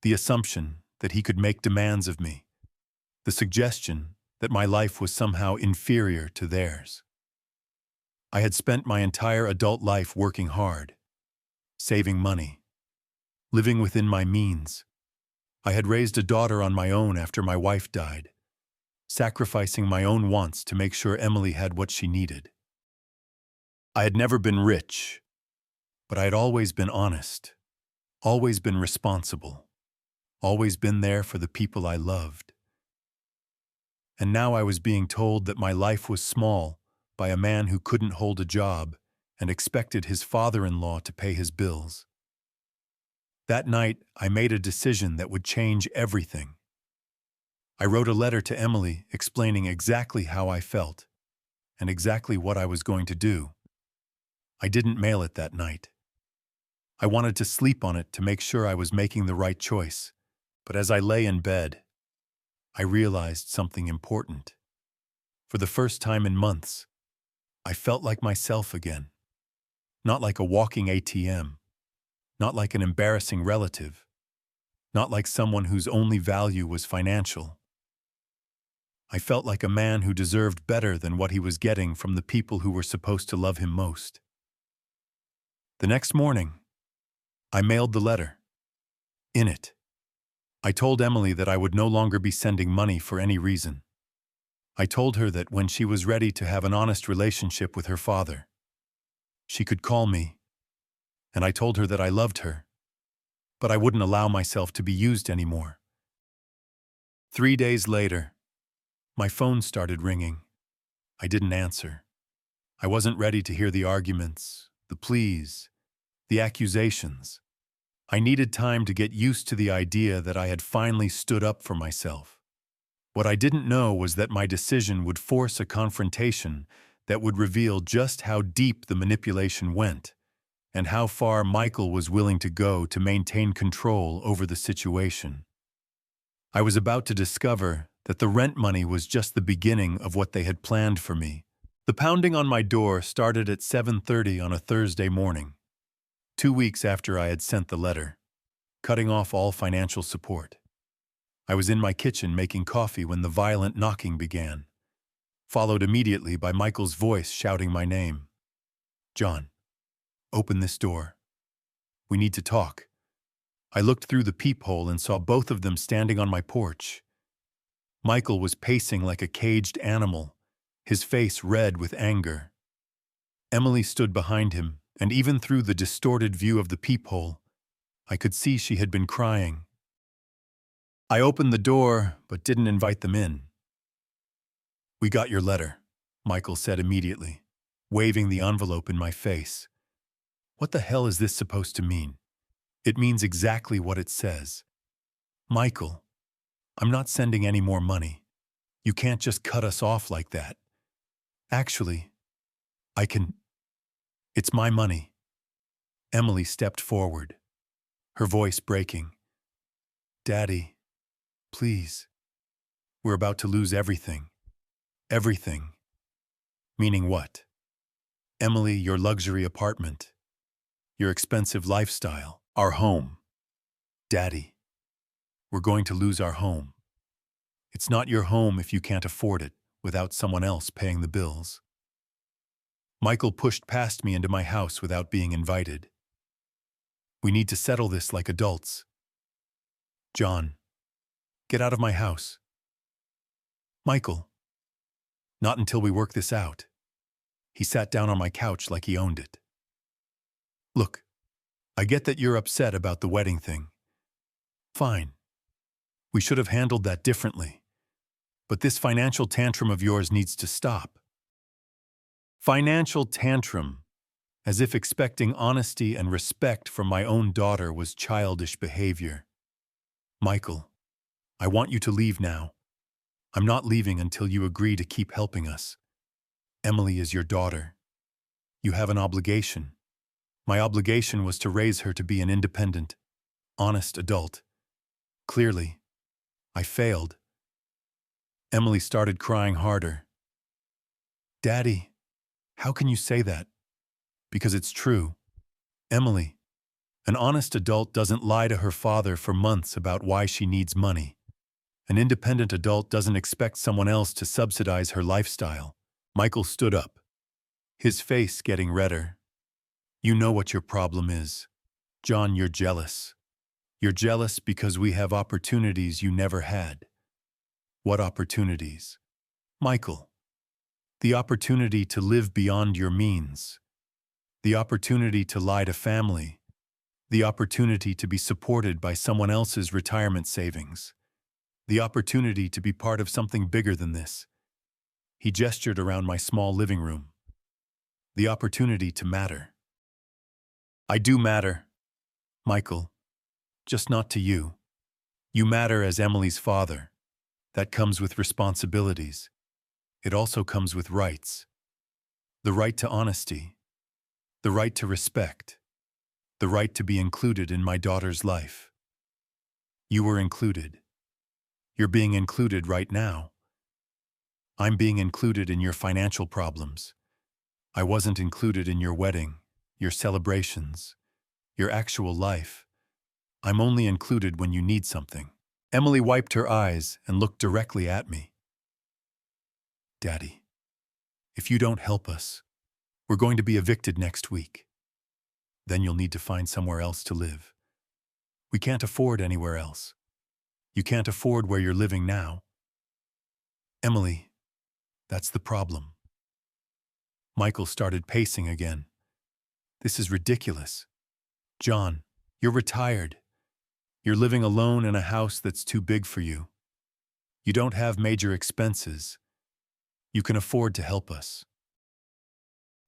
The assumption that he could make demands of me. The suggestion that my life was somehow inferior to theirs. I had spent my entire adult life working hard, saving money, living within my means. I had raised a daughter on my own after my wife died, sacrificing my own wants to make sure Emily had what she needed. I had never been rich, but I had always been honest, always been responsible, always been there for the people I loved. And now I was being told that my life was small by a man who couldn't hold a job and expected his father-in-law to pay his bills. That night, I made a decision that would change everything. I wrote a letter to Emily explaining exactly how I felt and exactly what I was going to do. I didn't mail it that night. I wanted to sleep on it to make sure I was making the right choice, but as I lay in bed, I realized something important. For the first time in months, I felt like myself again. Not like a walking ATM. Not like an embarrassing relative. Not like someone whose only value was financial. I felt like a man who deserved better than what he was getting from the people who were supposed to love him most. The next morning, I mailed the letter. In it, I told Emily that I would no longer be sending money for any reason. I told her that when she was ready to have an honest relationship with her father, she could call me, and I told her that I loved her, but I wouldn't allow myself to be used anymore. 3 days later, my phone started ringing. I didn't answer. I wasn't ready to hear the arguments, the pleas, the accusations. I needed time to get used to the idea that I had finally stood up for myself. What I didn't know was that my decision would force a confrontation that would reveal just how deep the manipulation went and how far Michael was willing to go to maintain control over the situation. I was about to discover that the rent money was just the beginning of what they had planned for me. The pounding on my door started at 7:30 on a Thursday morning, 2 weeks after I had sent the letter, cutting off all financial support. I was in my kitchen making coffee when the violent knocking began, followed immediately by Michael's voice shouting my name. "John, open this door. We need to talk." I looked through the peephole and saw both of them standing on my porch. Michael was pacing like a caged animal, his face red with anger. Emily stood behind him, and even through the distorted view of the peephole, I could see she had been crying. I opened the door, but didn't invite them in. "We got your letter," Michael said immediately, waving the envelope in my face. "What the hell is this supposed to mean?" "It means exactly what it says." "Michael, I'm not sending any more money. You can't just cut us off like that." "Actually, I can. It's my money." Emily stepped forward, her voice breaking. "Daddy, please. We're about to lose everything." "Everything." "Meaning what?" "Emily, your luxury apartment, your expensive lifestyle, our home." "Daddy, we're going to lose our home. It's not your home if you can't afford it without someone else paying the bills." Michael pushed past me into my house without being invited. "We need to settle this like adults." "John, get out of my house." "Michael, not until we work this out." He sat down on my couch like he owned it. "Look, I get that you're upset about the wedding thing. Fine. We should have handled that differently. But this financial tantrum of yours needs to stop." Financial tantrum, as if expecting honesty and respect from my own daughter was childish behavior. "Michael, I want you to leave now. I'm not leaving until you agree to keep helping us. Emily is your daughter. You have an obligation. My obligation was to raise her to be an independent, honest adult. Clearly, I failed." Emily started crying harder. "Daddy, how can you say that?" "Because it's true. Emily, an honest adult doesn't lie to her father for months about why she needs money. An independent adult doesn't expect someone else to subsidize her lifestyle." Michael stood up, his face getting redder. "You know what your problem is. John, you're jealous. You're jealous because we have opportunities you never had." "What opportunities?" "Michael, the opportunity to live beyond your means. The opportunity to lie to family. The opportunity to be supported by someone else's retirement savings. The opportunity to be part of something bigger than this." He gestured around my small living room. "The opportunity to matter." "I do matter, Michael, just not to you. You matter as Emily's father. That comes with responsibilities. It also comes with rights. The right to honesty. The right to respect. The right to be included in my daughter's life. You were included. You're being included right now. I'm being included in your financial problems. I wasn't included in your wedding, your celebrations, your actual life. I'm only included when you need something." Emily wiped her eyes and looked directly at me. "Daddy, if you don't help us, we're going to be evicted next week. Then you'll need to find somewhere else to live. We can't afford anywhere else. You can't afford where you're living now." "Emily, that's the problem." Michael started pacing again. "This is ridiculous. John, you're retired. You're living alone in a house that's too big for you. You don't have major expenses. You can afford to help us."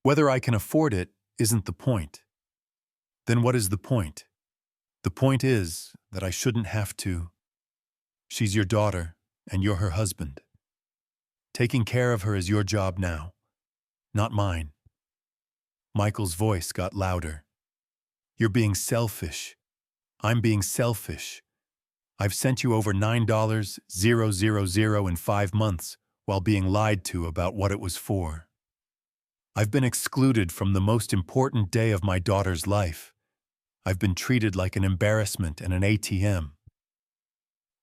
"Whether I can afford it isn't the point." "Then what is the point?" "The point is that I shouldn't have to. She's your daughter, and you're her husband. Taking care of her is your job now, not mine. Michael's voice got louder. You're being selfish. I'm being selfish. I've sent you over $9,000 in 5 months while being lied to about what it was for. I've been excluded from the most important day of my daughter's life. I've been treated like an embarrassment and an ATM.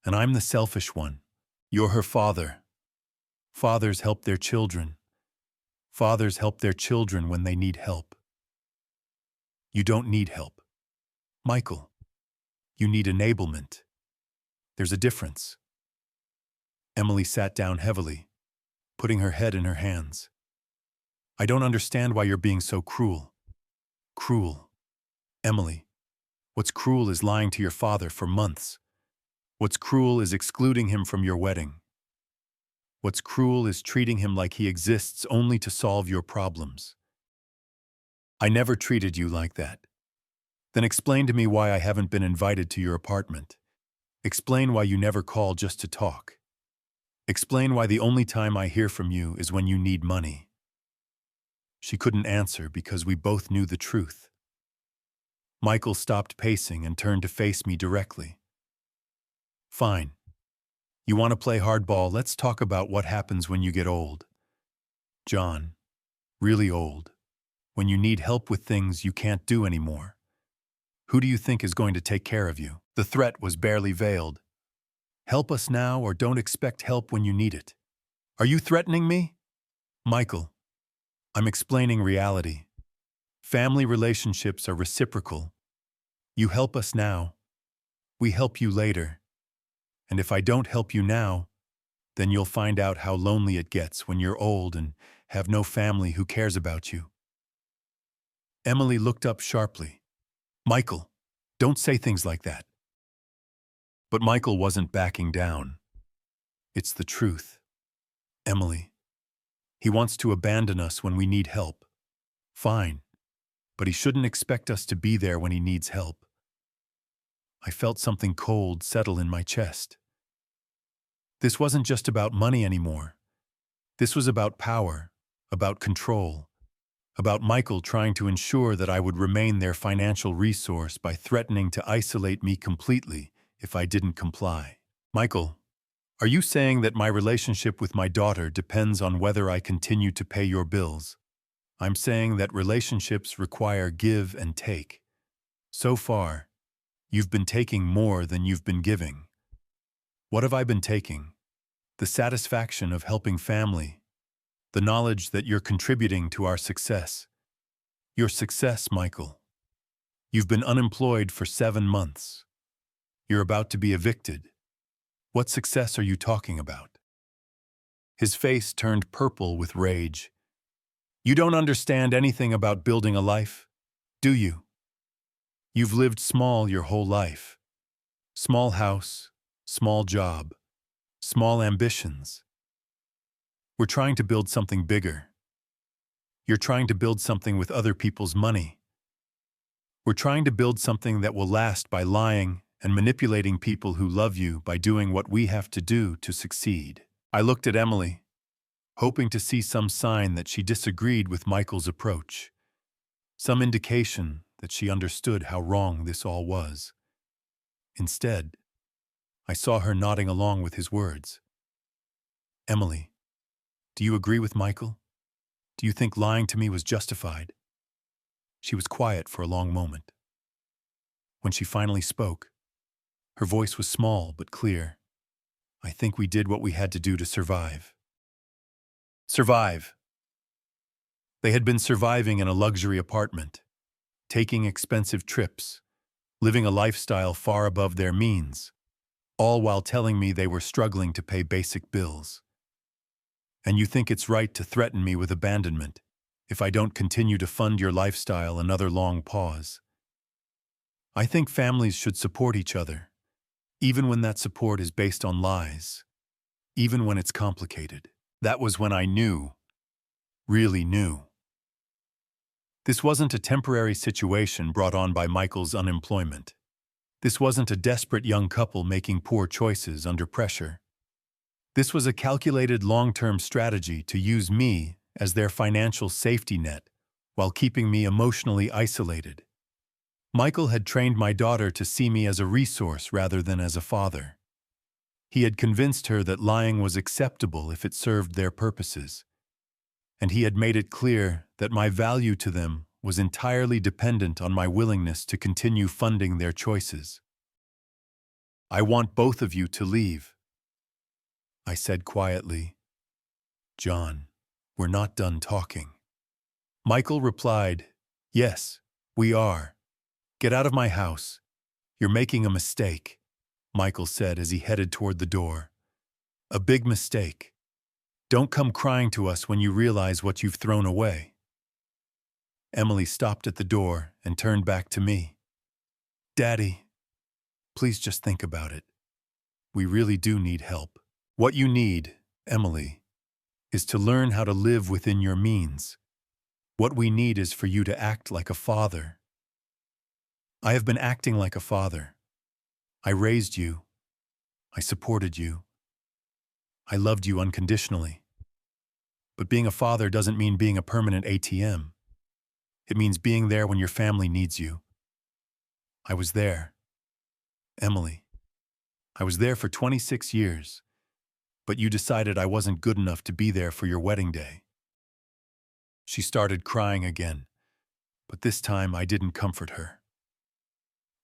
And I'm the selfish one. You're her father. Fathers help their children. Fathers help their children when they need help. You don't need help. Michael, you need enablement. There's a difference. Emily sat down heavily, putting her head in her hands. I don't understand why you're being so cruel. Cruel. Emily, what's cruel is lying to your father for months. What's cruel is excluding him from your wedding. What's cruel is treating him like he exists only to solve your problems. I never treated you like that. Then explain to me why I haven't been invited to your apartment. Explain why you never call just to talk. Explain why the only time I hear from you is when you need money. She couldn't answer because we both knew the truth. Michael stopped pacing and turned to face me directly. Fine. You want to play hardball? Let's talk about what happens when you get old. John, really old. When you need help with things you can't do anymore. Who do you think is going to take care of you? The threat was barely veiled. Help us now or don't expect help when you need it. Are you threatening me? Michael, I'm explaining reality. Family relationships are reciprocal. You help us now. We help you later. And if I don't help you now, then you'll find out how lonely it gets when you're old and have no family who cares about you. Emily looked up sharply. Michael, don't say things like that. But Michael wasn't backing down. It's the truth. Emily, he wants to abandon us when we need help. Fine, but he shouldn't expect us to be there when he needs help. I felt something cold settle in my chest. This wasn't just about money anymore. This was about power, about control, about Michael trying to ensure that I would remain their financial resource by threatening to isolate me completely if I didn't comply. Michael, are you saying that my relationship with my daughter depends on whether I continue to pay your bills? I'm saying that relationships require give and take. So far, you've been taking more than you've been giving. What have I been taking? The satisfaction of helping family, the knowledge that you're contributing to our success. Your success, Michael. You've been unemployed for 7 months. You're about to be evicted. What success are you talking about? His face turned purple with rage. You don't understand anything about building a life, do you? You've lived small your whole life. Small house, small job, small ambitions. We're trying to build something bigger. You're trying to build something with other people's money. We're trying to build something that will last by lying and manipulating people who love you by doing what we have to do to succeed. I looked at Emily, hoping to see some sign that she disagreed with Michael's approach, some indication that she understood how wrong this all was. Instead, I saw her nodding along with his words. Emily, do you agree with Michael? Do you think lying to me was justified? She was quiet for a long moment. When she finally spoke, her voice was small but clear. I think we did what we had to do to survive. Survive. They had been surviving in a luxury apartment, taking expensive trips, living a lifestyle far above their means, all while telling me they were struggling to pay basic bills. And you think it's right to threaten me with abandonment if I don't continue to fund your lifestyle? Another long pause. I think families should support each other, even when that support is based on lies, even when it's complicated. That was when I knew, really knew. This wasn't a temporary situation brought on by Michael's unemployment. This wasn't a desperate young couple making poor choices under pressure. This was a calculated long-term strategy to use me as their financial safety net while keeping me emotionally isolated. Michael had trained my daughter to see me as a resource rather than as a father. He had convinced her that lying was acceptable if it served their purposes, and he had made it clear that my value to them was entirely dependent on my willingness to continue funding their choices. "I want both of you to leave," I said quietly. "John, we're not done talking." Michael replied, "Yes, we are. Get out of my house. You're making a mistake," Michael said as he headed toward the door. "A big mistake. Don't come crying to us when you realize what you've thrown away." Emily stopped at the door and turned back to me. "Daddy, please just think about it. We really do need help. What you need, Emily, is to learn how to live within your means. What we need is for you to act like a father." I have been acting like a father. I raised you. I supported you. I loved you unconditionally. But being a father doesn't mean being a permanent ATM. It means being there when your family needs you. I was there. Emily, I was there for 26 years, but you decided I wasn't good enough to be there for your wedding day. She started crying again, but this time I didn't comfort her.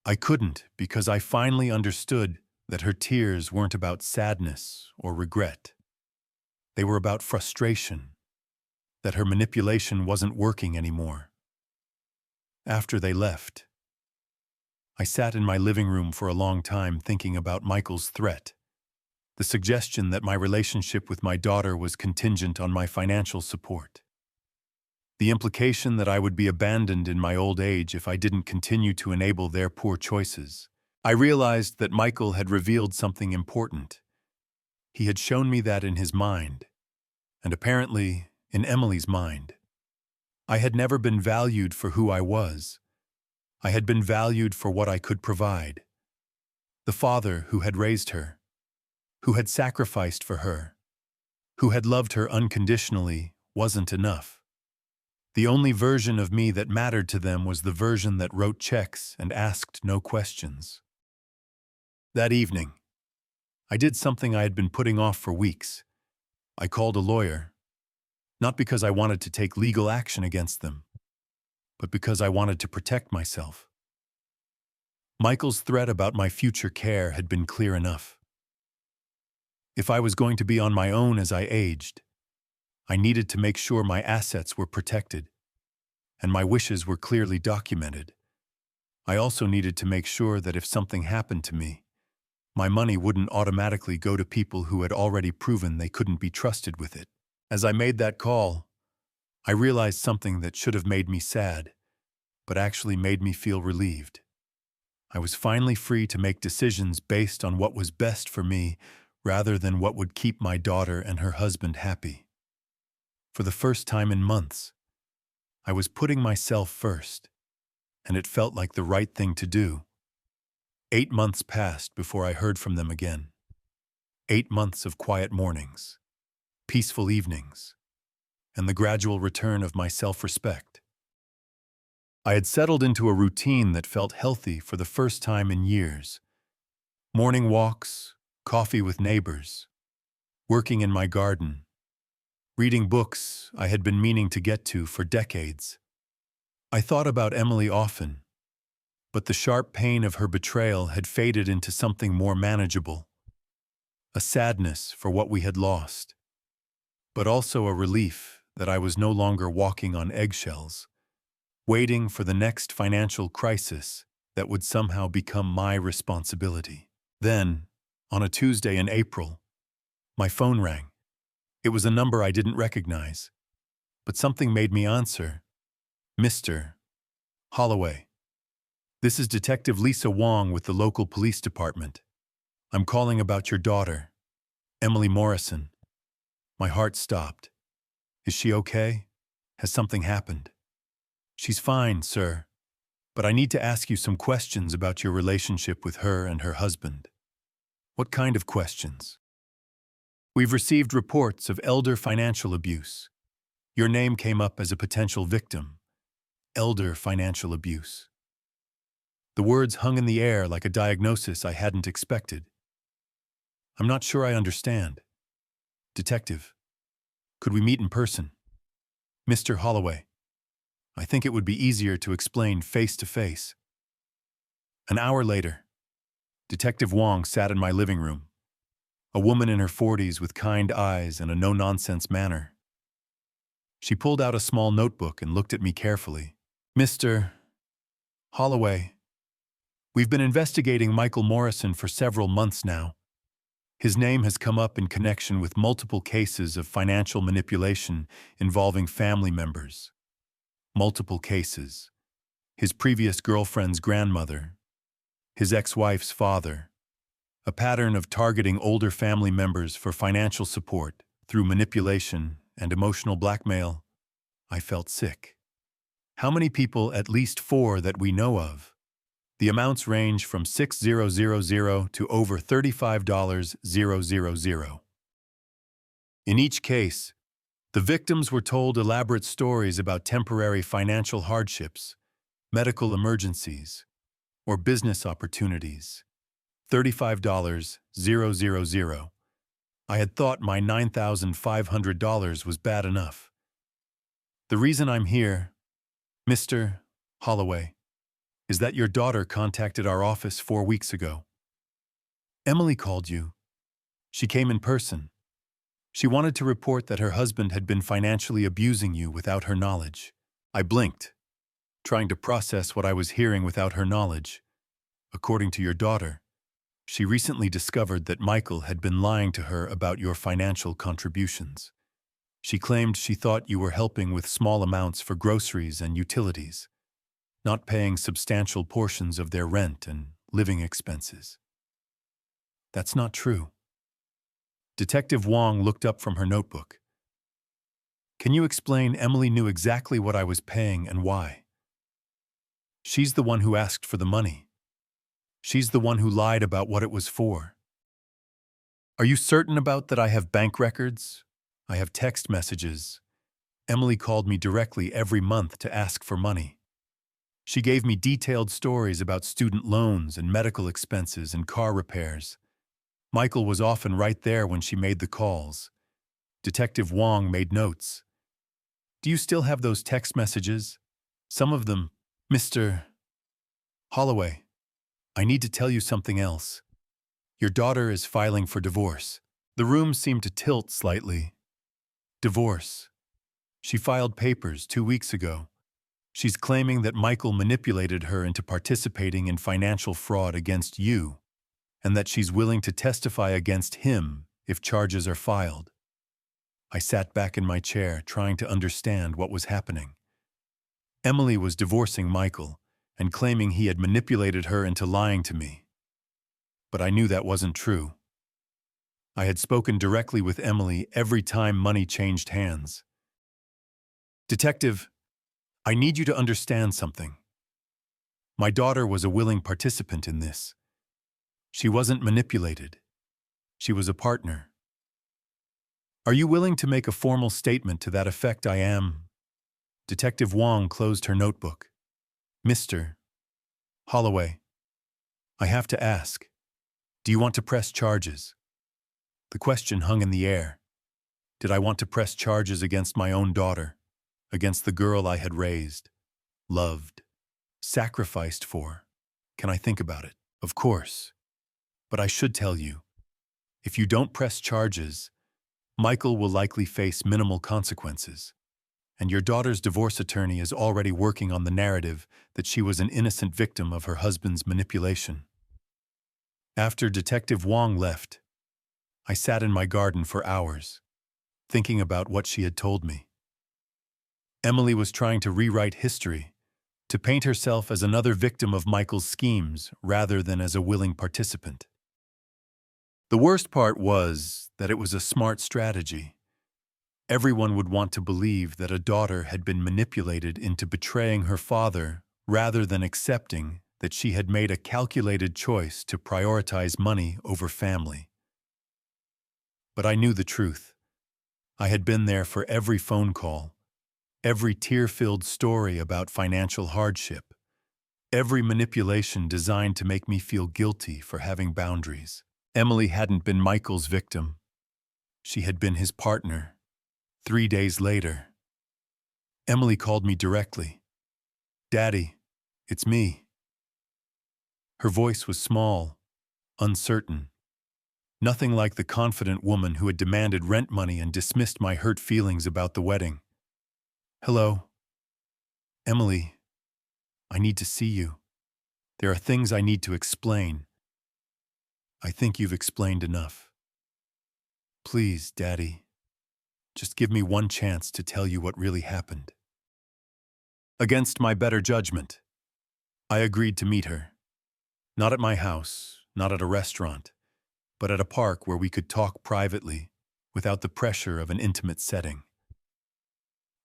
I couldn't because I finally understood that her tears weren't about sadness or regret. They were about frustration, that her manipulation wasn't working anymore. After they left, I sat in my living room for a long time thinking about Michael's threat, the suggestion that my relationship with my daughter was contingent on my financial support, the implication that I would be abandoned in my old age if I didn't continue to enable their poor choices. I realized that Michael had revealed something important. He had shown me that in his mind, and apparently in Emily's mind. I had never been valued for who I was. I had been valued for what I could provide. The father who had raised her, who had sacrificed for her, who had loved her unconditionally, wasn't enough. The only version of me that mattered to them was the version that wrote checks and asked no questions. That evening, I did something I had been putting off for weeks. I called a lawyer, not because I wanted to take legal action against them, but because I wanted to protect myself. Michael's threat about my future care had been clear enough. If I was going to be on my own as I aged, I needed to make sure my assets were protected, and my wishes were clearly documented. I also needed to make sure that if something happened to me, my money wouldn't automatically go to people who had already proven they couldn't be trusted with it. As I made that call, I realized something that should have made me sad, but actually made me feel relieved. I was finally free to make decisions based on what was best for me rather than what would keep my daughter and her husband happy. For the first time in months, I was putting myself first, and it felt like the right thing to do. 8 months passed before I heard from them again. 8 months of quiet mornings, peaceful evenings, and the gradual return of my self-respect. I had settled into a routine that felt healthy for the first time in years. Morning walks, coffee with neighbors, working in my garden, reading books I had been meaning to get to for decades. I thought about Emily often, but the sharp pain of her betrayal had faded into something more manageable, a sadness for what we had lost, but also a relief that I was no longer walking on eggshells, waiting for the next financial crisis that would somehow become my responsibility. Then, on a Tuesday in April, my phone rang. It was a number I didn't recognize, but something made me answer. "Mr. Holloway, this is Detective Lisa Wong with the local police department. I'm calling about your daughter, Emily Morrison." My heart stopped. "Is she okay? Has something happened?" "She's fine, sir, but I need to ask you some questions about your relationship with her and her husband." "What kind of questions?" "We've received reports of elder financial abuse. Your name came up as a potential victim, elder financial abuse. The words hung in the air like a diagnosis I hadn't expected. I'm not sure I understand. Detective, could we meet in person? Mr. Holloway, I think it would be easier to explain face to face. An hour later, Detective Wong sat in my living room, a woman in her 40s with kind eyes and a no-nonsense manner. She pulled out a small notebook and looked at me carefully. Mr. Holloway, we've been investigating Michael Morrison for several months now. His name has come up in connection with multiple cases of financial manipulation involving family members. Multiple cases. His previous girlfriend's grandmother, his ex-wife's father. A pattern of targeting older family members for financial support through manipulation and emotional blackmail. I felt sick. How many people? At least 4 that we know of. The amounts range from $6,000 to over $35,000. In each case, the victims were told elaborate stories about temporary financial hardships, medical emergencies, or business opportunities. $35,000. I had thought my $9,500 was bad enough. The reason I'm here, Mr. Holloway, is that your daughter contacted our office 4 weeks ago. Emily called you. She came in person. She wanted to report that her husband had been financially abusing you without her knowledge. I blinked, trying to process what I was hearing without her knowledge. According to your daughter, she recently discovered that Michael had been lying to her about your financial contributions. She claimed she thought you were helping with small amounts for groceries and utilities, not paying substantial portions of their rent and living expenses. That's not true. Detective Wong looked up from her notebook. Can you explain? Emily knew exactly what I was paying and why. She's the one who asked for the money. She's the one who lied about what it was for. Are you certain about that? I have bank records. I have text messages. Emily called me directly every month to ask for money. She gave me detailed stories about student loans and medical expenses and car repairs. Michael was often right there when she made the calls. Detective Wong made notes. Do you still have those text messages? Some of them, Mr. Holloway. I need to tell you something else. Your daughter is filing for divorce. The room seemed to tilt slightly. Divorce. She filed papers 2 weeks ago. She's claiming that Michael manipulated her into participating in financial fraud against you, and that she's willing to testify against him if charges are filed. I sat back in my chair, trying to understand what was happening. Emily was divorcing Michael and claiming he had manipulated her into lying to me. But I knew that wasn't true. I had spoken directly with Emily every time money changed hands. Detective, I need you to understand something. My daughter was a willing participant in this. She wasn't manipulated. She was a partner. Are you willing to make a formal statement to that effect? I am. Detective Wong closed her notebook. Mr. Holloway, I have to ask, do you want to press charges? The question hung in the air. Did I want to press charges against my own daughter, against the girl I had raised, loved, sacrificed for? Can I think about it? Of course. But I should tell you, if you don't press charges, Michael will likely face minimal consequences. And your daughter's divorce attorney is already working on the narrative that she was an innocent victim of her husband's manipulation. After Detective Wong left, I sat in my garden for hours, thinking about what she had told me. Emily was trying to rewrite history, to paint herself as another victim of Michael's schemes rather than as a willing participant. The worst part was that it was a smart strategy. Everyone would want to believe that a daughter had been manipulated into betraying her father rather than accepting that she had made a calculated choice to prioritize money over family. But I knew the truth. I had been there for every phone call, Every tear-filled story about financial hardship. Every manipulation designed to make me feel guilty for having boundaries. Emily hadn't been Michael's victim. She had been his partner. 3 days later, Emily called me directly. "Daddy, it's me." Her voice was small, uncertain. Nothing like the confident woman who had demanded rent money and dismissed my hurt feelings about the wedding. "Hello. Emily, I need to see you. There are things I need to explain. I think you've explained enough. Please, Daddy, just give me one chance to tell you what really happened." Against my better judgment, I agreed to meet her. Not at my house, not at a restaurant, but at a park where we could talk privately, without the pressure of an intimate setting.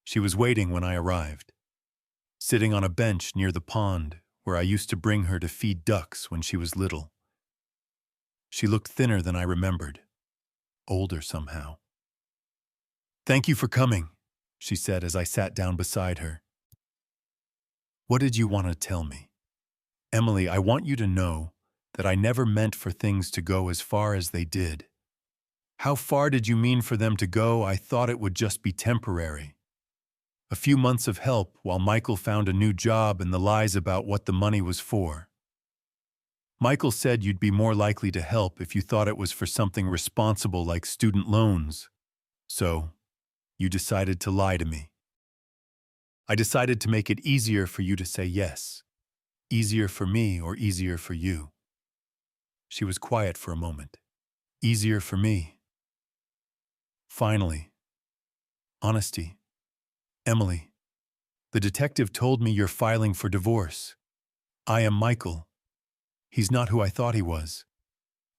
She was waiting when I arrived, sitting on a bench near the pond where I used to bring her to feed ducks when she was little. She looked thinner than I remembered, older somehow. "Thank you for coming," she said as I sat down beside her. "What did you want to tell me?" "Emily, I want you to know that I never meant for things to go as far as they did." "How far did you mean for them to go? I thought it would just be temporary. A few months of help while Michael found a new job and the lies about what the money was for. Michael said you'd be more likely to help if you thought it was for something responsible like student loans. So, you decided to lie to me. I decided to make it easier for you to say yes. Easier for me or easier for you?" She was quiet for a moment. "Easier for me." Finally, honesty. "Emily, the detective told me you're filing for divorce. I am Michael. He's not who I thought he was.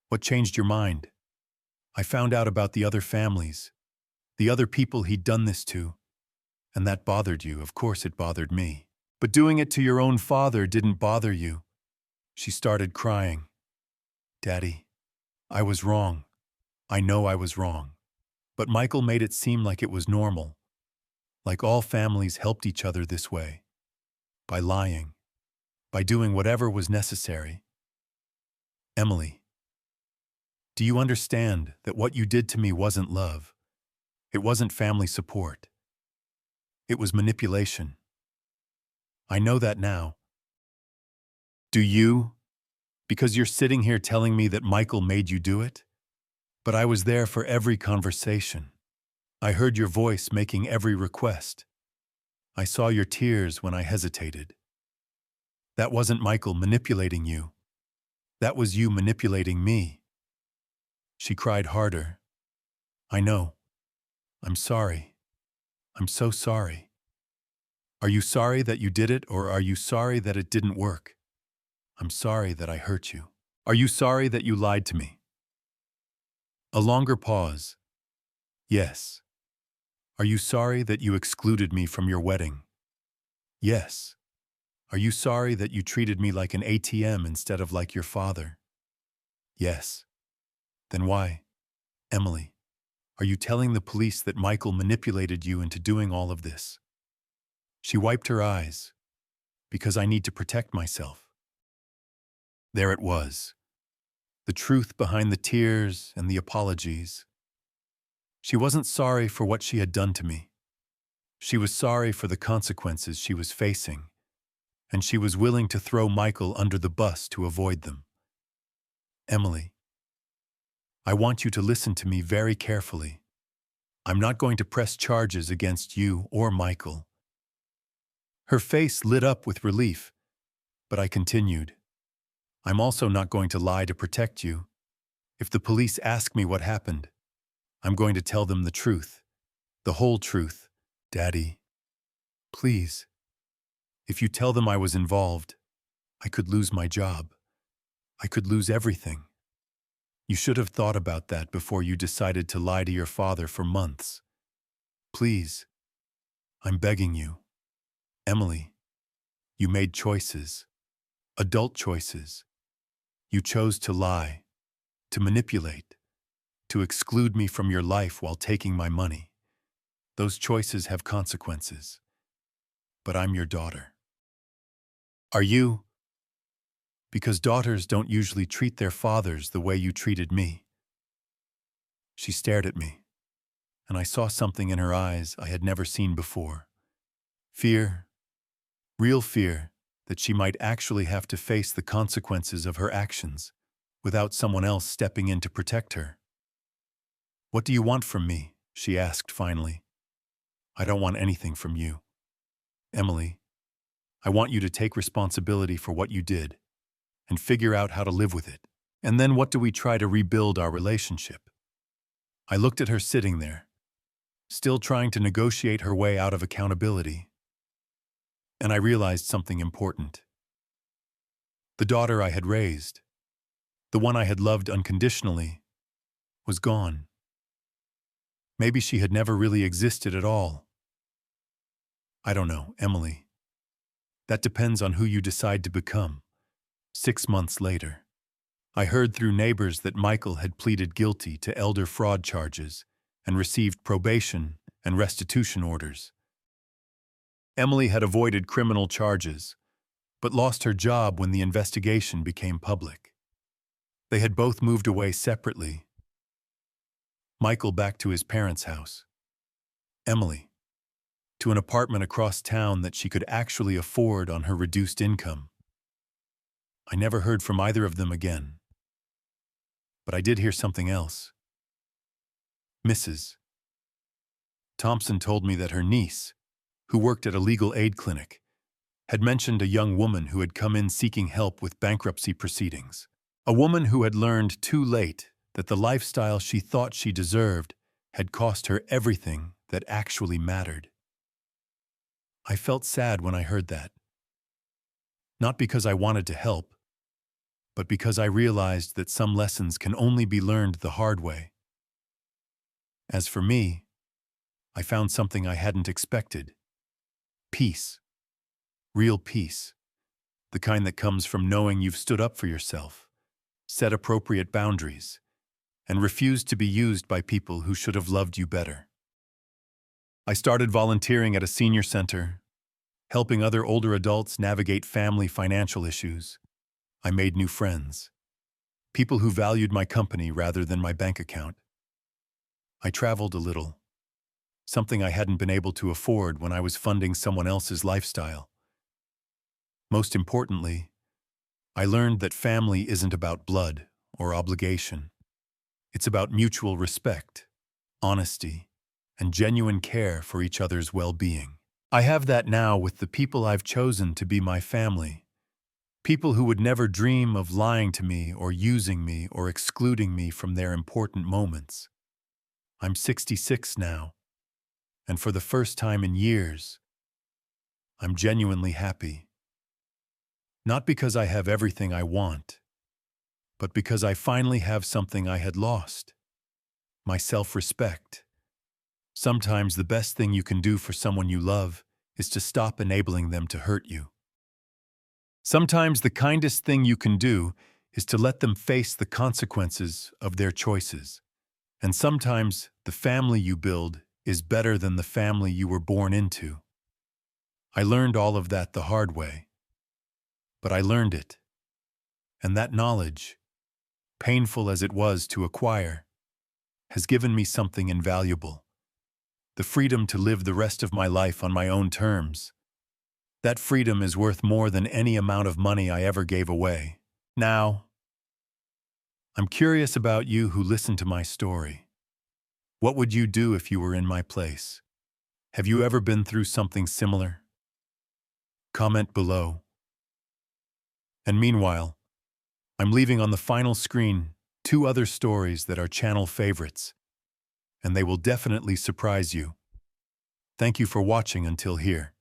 What changed your mind?" "I found out about the other families, the other people he'd done this to. And that bothered you. Of course it bothered me. But doing it to your own father didn't bother you." She started crying. "Daddy, I was wrong. I know I was wrong. But Michael made it seem like it was normal. Like all families helped each other this way. By lying. By doing whatever was necessary. Emily, do you understand that what you did to me wasn't love? It wasn't family support. It was manipulation. I know that now. Do you? Because you're sitting here telling me that Michael made you do it? But I was there for every conversation. I heard your voice making every request. I saw your tears when I hesitated. That wasn't Michael manipulating you. That was you manipulating me." She cried harder. "I know. I'm sorry. I'm so sorry." "Are you sorry that you did it, or are you sorry that it didn't work?" "I'm sorry that I hurt you." "Are you sorry that you lied to me?" A longer pause. "Yes." "Are you sorry that you excluded me from your wedding?" "Yes." "Are you sorry that you treated me like an ATM instead of like your father?" "Yes." "Then why, Emily, are you telling the police that Michael manipulated you into doing all of this?" She wiped her eyes. "Because I need to protect myself." There it was. The truth behind the tears and the apologies. She wasn't sorry for what she had done to me. She was sorry for the consequences she was facing, and she was willing to throw Michael under the bus to avoid them. Emily, I want you to listen to me very carefully. I'm not going to press charges against you or Michael. Her face lit up with relief, but I continued. I'm also not going to lie to protect you. If the police ask me what happened, I'm going to tell them the truth, the whole truth. Daddy, please. If you tell them I was involved, I could lose my job. I could lose everything. You should have thought about that before you decided to lie to your father for months. Please, I'm begging you. Emily, you made choices, adult choices. You chose to lie, to manipulate, to exclude me from your life while taking my money. Those choices have consequences. but I'm your daughter. Are you? Because daughters don't usually treat their fathers the way you treated me. She stared at me, and I saw something in her eyes I had never seen before. Fear, real fear, that she might actually have to face the consequences of her actions without someone else stepping in to protect her. "What do you want from me?" she asked finally. "I don't want anything from you. Emily, I want you to take responsibility for what you did and figure out how to live with it. And then what do we try to rebuild our relationship?" I looked at her sitting there, still trying to negotiate her way out of accountability. And I realized something important. The daughter I had raised, the one I had loved unconditionally, was gone. Maybe she had never really existed at all. I don't know, Emily. That depends on who you decide to become. 6 months later, I heard through neighbors that Michael had pleaded guilty to elder fraud charges and received probation and restitution orders. Emily had avoided criminal charges, but lost her job when the investigation became public. They had both moved away separately. Michael back to his parents' house. Emily to an apartment across town that she could actually afford on her reduced income. I never heard from either of them again. But I did hear something else. Mrs. Thompson told me that her niece, who worked at a legal aid clinic, had mentioned a young woman who had come in seeking help with bankruptcy proceedings. A woman who had learned too late that the lifestyle she thought she deserved had cost her everything that actually mattered. I felt sad when I heard that. Not because I wanted to help, but because I realized that some lessons can only be learned the hard way. As for me, I found something I hadn't expected. Peace. Real peace. The kind that comes from knowing you've stood up for yourself, set appropriate boundaries, and refused to be used by people who should have loved you better. I started volunteering at a senior center, helping other older adults navigate family financial issues. I made new friends, people who valued my company rather than my bank account. I traveled a little, something I hadn't been able to afford when I was funding someone else's lifestyle. Most importantly, I learned that family isn't about blood or obligation. It's about mutual respect, honesty, and genuine care for each other's well-being. I have that now with the people I've chosen to be my family. People who would never dream of lying to me or using me or excluding me from their important moments. I'm 66 now, and for the first time in years, I'm genuinely happy. Not because I have everything I want, but because I finally have something I had lost. My self-respect. Sometimes the best thing you can do for someone you love is to stop enabling them to hurt you. Sometimes the kindest thing you can do is to let them face the consequences of their choices. And sometimes the family you build is better than the family you were born into. I learned all of that the hard way. But I learned it. And that knowledge, painful as it was to acquire, has given me something invaluable. The freedom to live the rest of my life on my own terms. That freedom is worth more than any amount of money I ever gave away. Now, I'm curious about you who listened to my story. What would you do if you were in my place? Have you ever been through something similar? Comment below. And meanwhile, I'm leaving on the final screen 2 other stories that are channel favorites, and they will definitely surprise you. Thank you for watching until here.